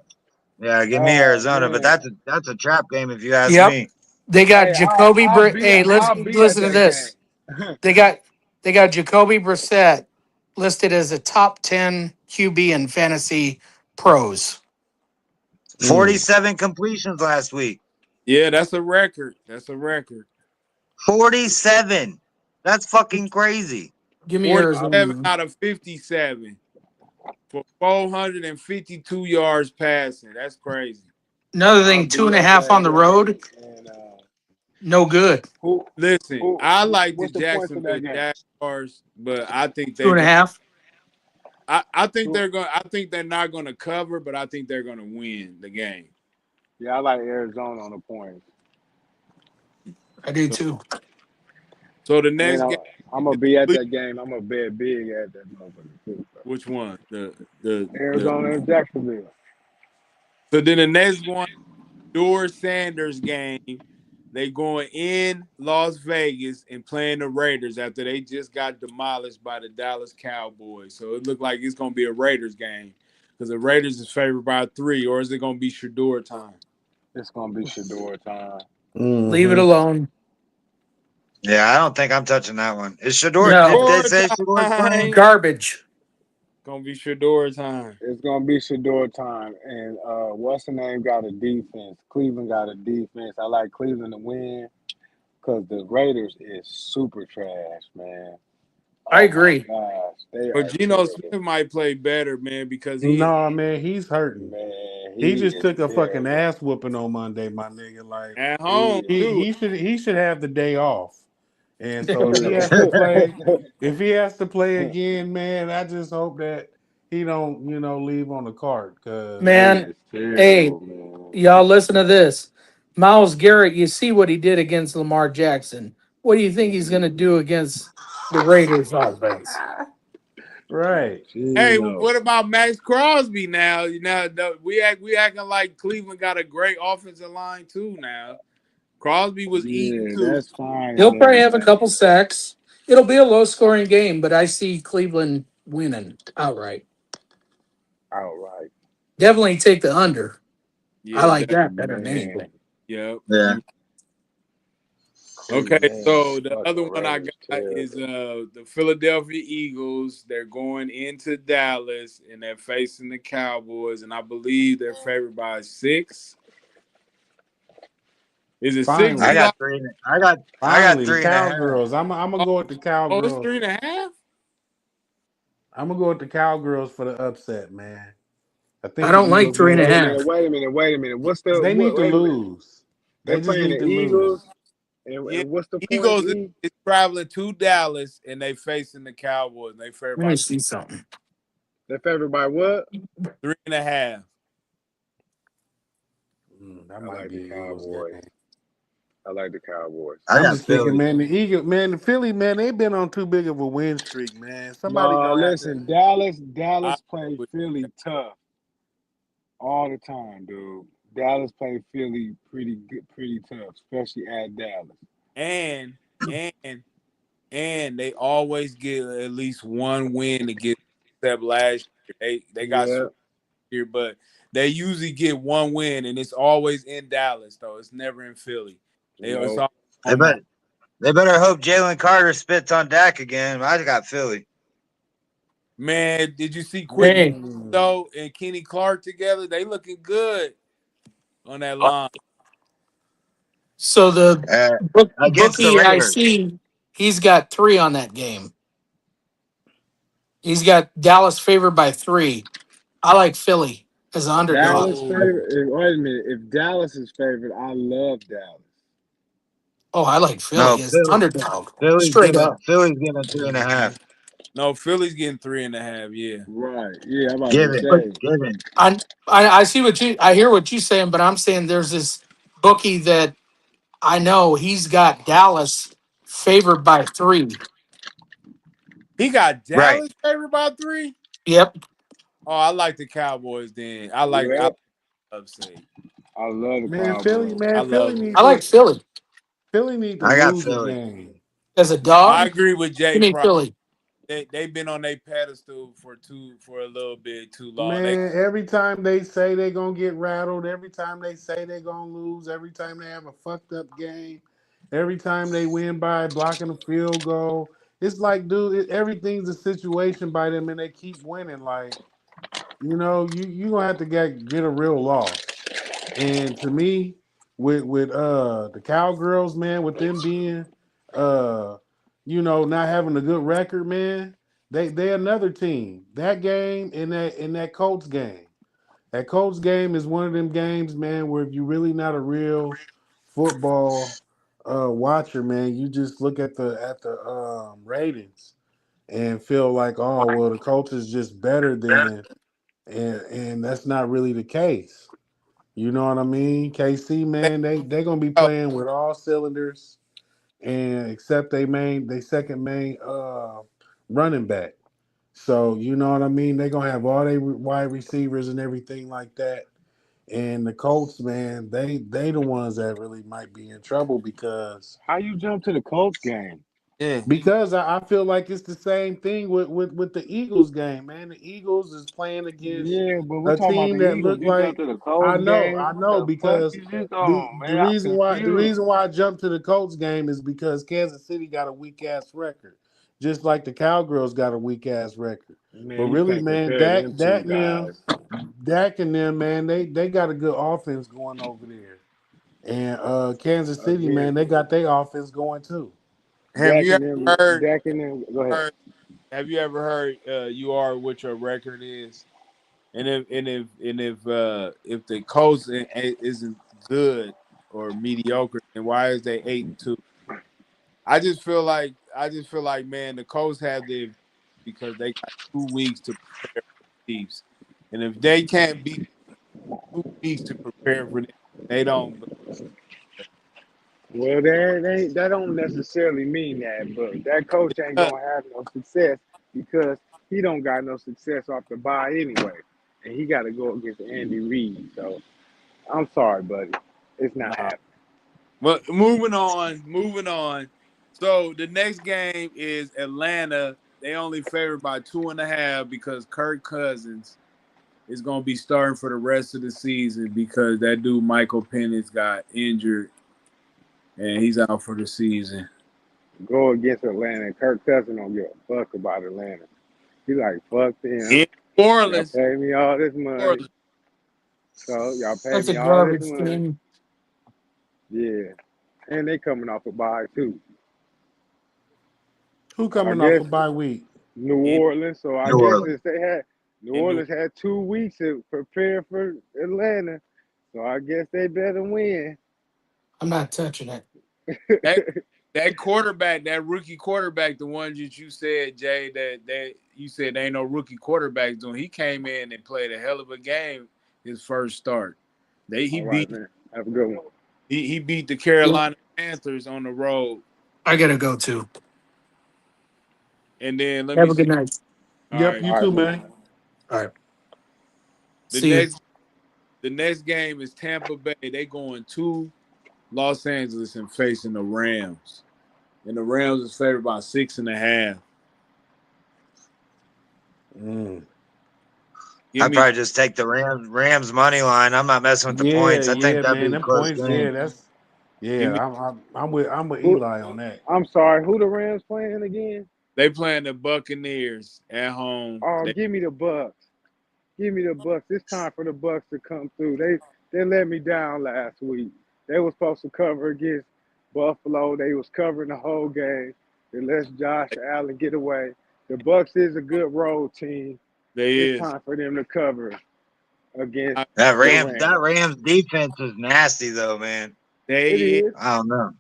Yeah, give me Oh Arizona, but man. that's a trap game if you ask Yep. me. They got Hey, Hey, I'll be at listen to that this. game. They got they got Jacoby Brissett listed as a top 10 QB in fantasy pros. 47 completions last week. Yeah, that's a record. That's a record. 47. That's fucking crazy. Give me Arizona. 47 Man. out of 57 for 452 yards passing. That's crazy. Another I'll thing, two be and a at half that on the road. game. And No good. who Listen, I like the what's the points of Jacksonville that game? Jaguars, but I think Two they're and a going. half. I think Two, they're going. I think they're not going to cover, but I think they're going to win the game. yeah, I like Arizona on the points. I do So, too. so the And next game I'm gonna is be at that game. I'm gonna bet big at that motherfucker too. which one? The Arizona and Jacksonville. so then the next one, Door Sanders game. They going in Las Vegas and playing the Raiders after they just got demolished by the Dallas Cowboys. So it looked like it's going to be a Raiders game because the Raiders is favored by 3, or is it going to be Shador time? It's gonna be Shador time. Leave it Mm-hmm. alone. Yeah, I don't think I'm touching that one. Is Shador? Did No. they Shador say Shador's playing? time. Garbage. Going to be Shador time. It's gonna be Shador time. And what's the name got a defense? Cleveland got a defense. I like Cleveland to win because the Raiders is super trash, man. I Oh my agree. gosh, they But are Geno terrible. Smith might play better, man, because No, man, he's hurting. Man, He he just is took a fucking terrible. ass whooping on Monday, my nigga. Like at home, He is. too. he should have the day off. And so if he has to play, Yeah. if he has to play again, man, I just hope that he don't, leave on the cart. Cause He Man, is hey, terrible, man. y'all listen to this. Miles Garrett, you see what he did against Lamar Jackson. What do you think he's going to do against the Raiders offense? right. Hey, Gino. what about Max Crosby now? We acting like Cleveland got a great offensive line too now. Crosby was eating Yeah, too. that's fine and He'll probably all, have a man. couple sacks. It'll be a low scoring game, but I see Cleveland winning outright. Outright. Definitely take the under. I Yeah, like definitely. that better than Man. anything. Yep. Yeah. Okay, Man. so the Fucking other one I Raiders got is terrible. the Philadelphia Eagles. They're going into Dallas and they're facing the Cowboys, and I believe they're favored by 6. Is it 6, I Finally. Eli? got three. I got Finally, the 3.5. Cowgirls. I'm gonna Oh, go with the oh, it's Cowgirls. 3.5. I'm gonna go with the Cowgirls for the upset, man. I I think the don't like Eagles three and need a Wait a to minute, half. wait a minute, wait a minute. they need to Wait a minute. lose. They They just playing need the to lose. Eagles Yeah, and what's the points, Eagles E? is traveling to Dallas and they facing the Cowboys. They favored Let me by see something. They're favored by what? 3.5. That I might like the be an Eagles Cowboys. game. I like the Cowboys. I I'm got just thinking, Philly. man, the Philly, man, they've been on too big of a win streak, man. Somebody No, gonna have to. listen, I Dallas play Philly tough all the time, dude. Dallas play Philly pretty good, pretty tough, especially at Dallas. and and and they always get at least one win against except last year. They got Yeah, swept here, but they usually get one win, and it's always in Dallas though. It's never in Philly. It's no, all They home. better, they better hope Jalen Carter spits on Dak again. I got Philly. Man, did you see Quick Hey, Mm. though and Kenny Clark together? They looking good on that line. so the Uh, Against the bookie I Raiders. see, he's got 3 on that game. He's got Dallas favored by 3. I like Philly. as an underdog. Dallas So favorite. Wait a minute. If Dallas is favorite, I love Dallas. Oh, I like Philly No, as an underdog. Philly's Straight getting up. Philly's getting a 3.5. No, Philly's getting 3.5. Yeah. Right. Yeah, I'm about Give to it, But say. give it. I see what I hear what you're saying, but I'm saying there's this bookie that I know he's got Dallas favored by 3. He got Right. Dallas favored by 3. Yep. Oh, I like the Cowboys. Then I Yep. upset. I love the man, Philly, Cowboys. I man, love it. I like Philly Philly need to I got lose a Philly. game. as a I dog. agree with Give Jay me Price. Philly. They've been on their pedestal for a little bit too long. They Man, every time they say they're gonna get rattled, every time they say they're gonna lose, every time they have a fucked up game, every time they win by blocking a field goal, it's like, dude, everything's a situation by them, and they keep winning. Like, you gonna have to get a real loss. And to me, with the Cowgirls, man, with them being uh not having a good record, man, they another team. That game and that Colts game. That Colts game is one of them games, man, where if you really not a real football watcher, man, you just look at the ratings and feel like, oh well, the Colts is just better than, and that's not really the case. You know what I mean? KC, man, they gonna be oh, playing with all cylinders, and except they second main running back. So you know what I mean? They gonna have all their wide receivers and everything like that. And the Colts, man, they the ones that really might be in trouble How you jump to the Colts game? yeah. because I feel like it's the same thing with the Eagles game, man. The Eagles is playing against Yeah, but we're a talking about the team that Eagles. looked You jump like, to the I Colts know, game? I What know, the fuck because you just the on, the man? I'm reason why the confused. reason why I jumped to the Colts game is because Kansas City got a weak ass record, just like the Cowgirls got a weak ass record. But Man, you really, can't man, compare them two guys. Dak and them, man, they got a good offense going over there. And Kansas City, Again, man, they got their offense going too. Have you Dak and them. Go ahead. heard have you ever heard you are what your record is? And if the Colts isn't good or mediocre, then why is they 8-2? I just feel like man, the Colts have the because they got 2 weeks to prepare for the Chiefs, and if they can't beat 2 weeks to prepare for them, they don't. Well, that don't necessarily mean that, but that coach ain't But gonna have no success because he don't got no success off the bye anyway, and he got to go against Andy Reid. So I'm sorry, buddy, it's not nah. happening. But moving on. So the next game is Atlanta. They only favored by 2.5 because Kirk Cousins is going to be starting for the rest of the season because that dude Michael Penix got injured and he's out for the season. Go against Atlanta. Kirk Cousins don't give a fuck about Atlanta. He like fuck them. In New Y'all Orleans, pay me all this New money, Orleans. so y'all pay That's a me all this garbage money. team. Yeah, and they coming off a bye too. Who So I coming off guess a bye week? New In, Orleans. So I New guess Orleans. since they had New in New Orleans had 2 weeks to prepare for Atlanta, so I guess they better win. I'm not touching it. that that quarterback, that rookie quarterback, the one that you said, Jay, that you said there ain't no rookie quarterbacks doing. He came in and played a hell of a game his first start. They he All right, beat man. Have a good one. he beat the Yeah, Carolina Panthers on the road. I gotta go too. And then let me Have a see. good night. All Yep, right. you All right, too, man. man. All right. The See you. next game is Tampa Bay. They going to Los Angeles and facing the Rams. And the Rams is favored by 6.5. Mm. Give I'd me probably just take the Rams money line. I'm not messing with the Yeah, points. I think yeah, that'd be man. a Them close points, game. yeah, give me I'm with Who? Eli on that. I'm sorry. Who the Rams playing again? they playing the Buccaneers at home. Oh, give me the Bucks. Give me the Bucks. It's time for the Bucks to come through. They let me down last week. They were supposed to cover against Buffalo. They was covering the whole game. They let Josh Allen get away. The Bucks is a good road team. They It's is. time for them to cover against the That Rams. Rams defense is nasty though, man. It They is. I don't know.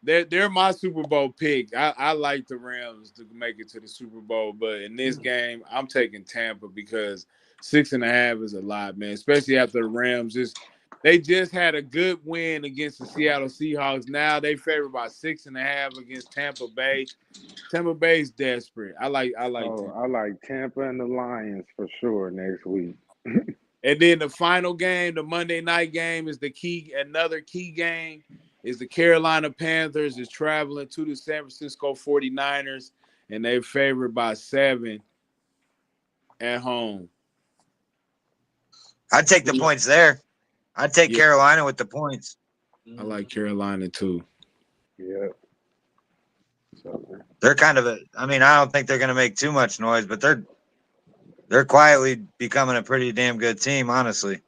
they're my Super Bowl pick. I like the Rams to make it to the Super Bowl, but in this game, I'm taking Tampa because 6.5 is a lot, man. Especially after the Rams they just had a good win against the Seattle Seahawks. Now they favored by 6.5 against Tampa Bay. Tampa Bay's desperate. I like Oh, Tampa. I like Tampa and the Lions for sure next week. And then the final game, the Monday night game, is another key game. Is the Carolina Panthers is traveling to the San Francisco 49ers, and they're favored by 7 at home. I'd take the points there. I'd take Yeah, Carolina with the points. I like Carolina too. Yeah. So, They're kind of I mean, I don't think they're going to make too much noise, but they're quietly becoming a pretty damn good team, honestly.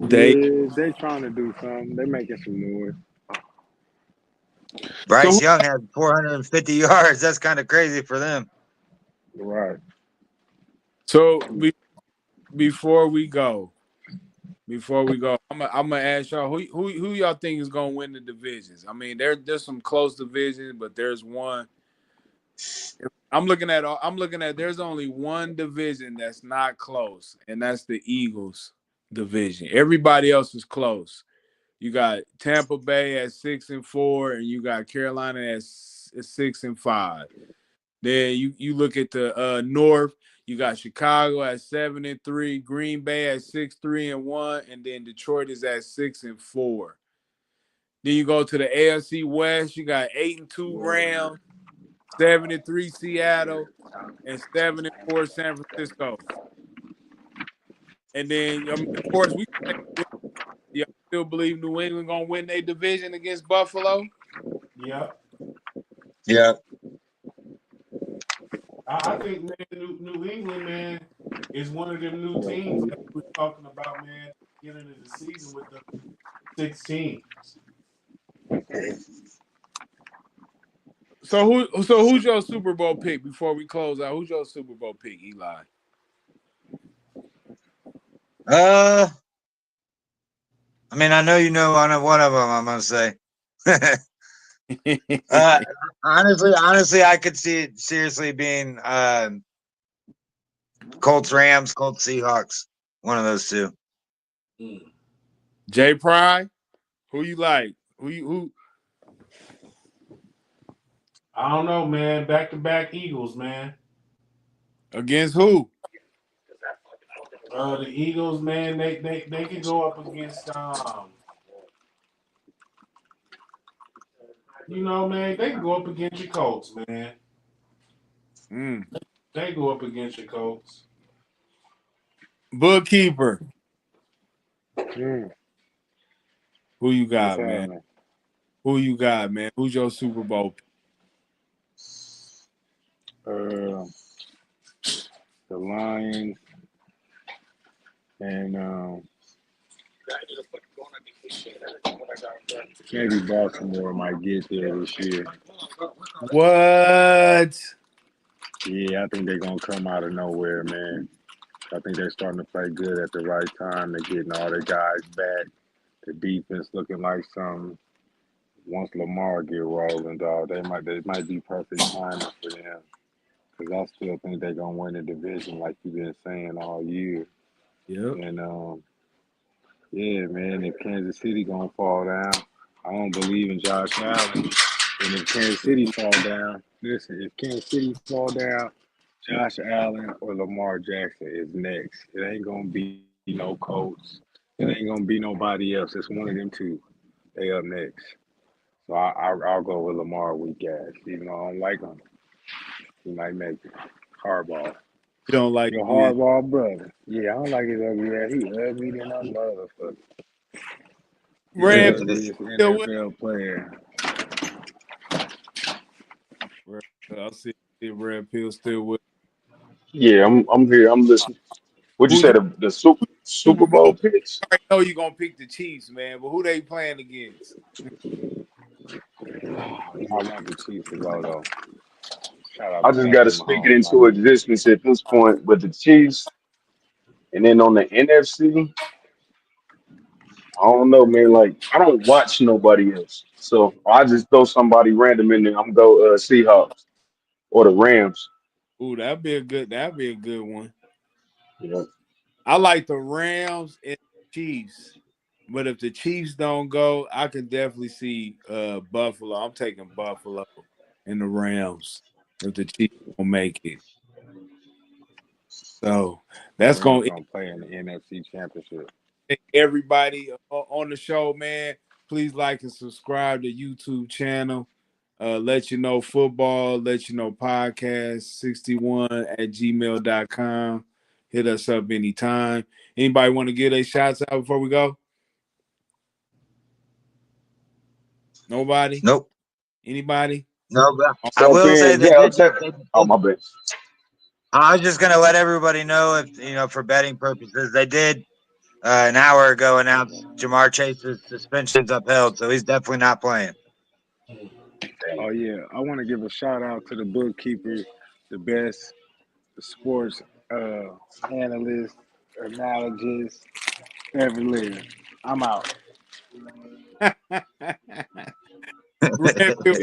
They yeah, they trying to do something. They making some noise. so Bryce Young had 450 yards. That's kind of crazy for them. Right. so before we go, I'm gonna ask y'all who y'all think is gonna win the divisions. I mean, there's some close divisions, but there's one. I'm looking at there's only one division that's not close, and that's the Eagles division. Everybody else is close. You got Tampa Bay at 6-4, and you got Carolina at 6-5. Then you look at the North. You got Chicago at 7-3, Green Bay at 6-3-1, and then Detroit is at 6-4. Then you go to the AFC West. You got 8-2 Rams, 7-3 Seattle, and 7-4 San Francisco. And then, of course, you still believe New England gonna win their division against Buffalo? Yep. Yeah. I think, man, New England, man, is one of them new teams that we were talking about, man, beginning of the season with the 16. So who's your Super Bowl pick before we close out? Who's your Super Bowl pick, Eli? I mean, I know you know on one of them. I'm gonna say. uh, honestly, I could see it seriously being Colts, Rams, Colts, Seahawks. One of those two. Jay Pry, who you like? Who? I don't know, man. Back to back Eagles, man. Against who? The Eagles, man, they could go up against man, they can go up against your Colts, man. Mm. They go up against your Colts. Bookkeeper, Mm, who you what's got, man? happening? Who you got, man? Who's your Super Bowl pick? Uh, the Lions and maybe Baltimore might get there this year. What? Yeah, I think they're gonna come out of nowhere, man. I think they're starting to play good at the right time. They're getting all their guys back. The defense looking like something. Once Lamar get rolling, dog, they might be perfect timing for them. Because I still think they're gonna win the division, like you've been saying all year. Yep. And yeah, man, if Kansas City gonna fall down, I don't believe in Josh Allen. And if Kansas City fall down, listen, if Kansas City fall down, Josh Allen or Lamar Jackson is next. It ain't gonna be no Colts. It ain't gonna be nobody else. It's one of them two. They up next. So I'll go with Lamar weak ass. Even though I don't like him, he might make it. Hardball. You don't like Your it. hardball brother. Yeah, I don't like his ugly ass. He ugly than a motherfucker. He the Red ugliest still with NFL player. I'll see if Red Pill still with. Yeah, I'm here. I'm listening. What'd you Who's say? your The Super Super Bowl Bowl? picks? I know you're gonna pick the Chiefs, man, but who they playing against? I want the Chiefs to go though. Shout out I to just got to Patrick speak it Mahomes, my into nigga. existence at this point with the Chiefs. And then on the NFC, I don't know, man. Like I don't watch nobody else, so I just throw somebody random in there. I'm go Seahawks or the Rams. Ooh, that'd be a good one. You know, I like the Rams and Chiefs. But if the Chiefs don't go, I can definitely see Buffalo. I'm taking Buffalo and the Rams if the Chiefs don't make it. So that's Rams going to gonna play in the NFC Championship. everybody on the show, man. Please like and subscribe to YouTube channel. Let you know football, let you know podcast 61 at gmail.com. Hit us up anytime. Anybody want to give their shots out before we go? Nobody? Nope. Anybody? No, but I tap will say in. they Yeah, I'll did. tap. Oh my bad. I was just gonna let everybody know if for betting purposes, they did an hour ago announce Jamar Chase's suspension's upheld, so he's definitely not playing. Oh yeah, I want to give a shout out to the bookkeeper, the best sports analyst, analogist ever lived. I'm out. Red Pill.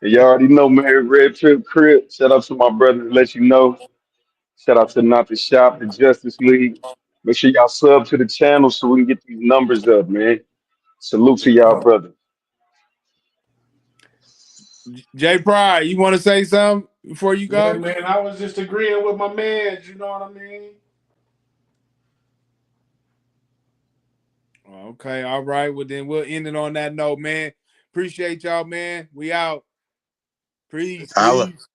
And you already know, man. Red Trip Crip. Shout out to my brother. Let you know. Shout out to Not the Shop, the Justice League. Make sure y'all sub to the channel so we can get these numbers up, man. Salute to y'all, brother. Jay Pride, you want to say something before you Yeah, go? man, I was just agreeing with my man. You know what I mean? Okay, all right. Well, then we'll end it on that note, man. Appreciate y'all, man. We out. Peace, Holla. peace.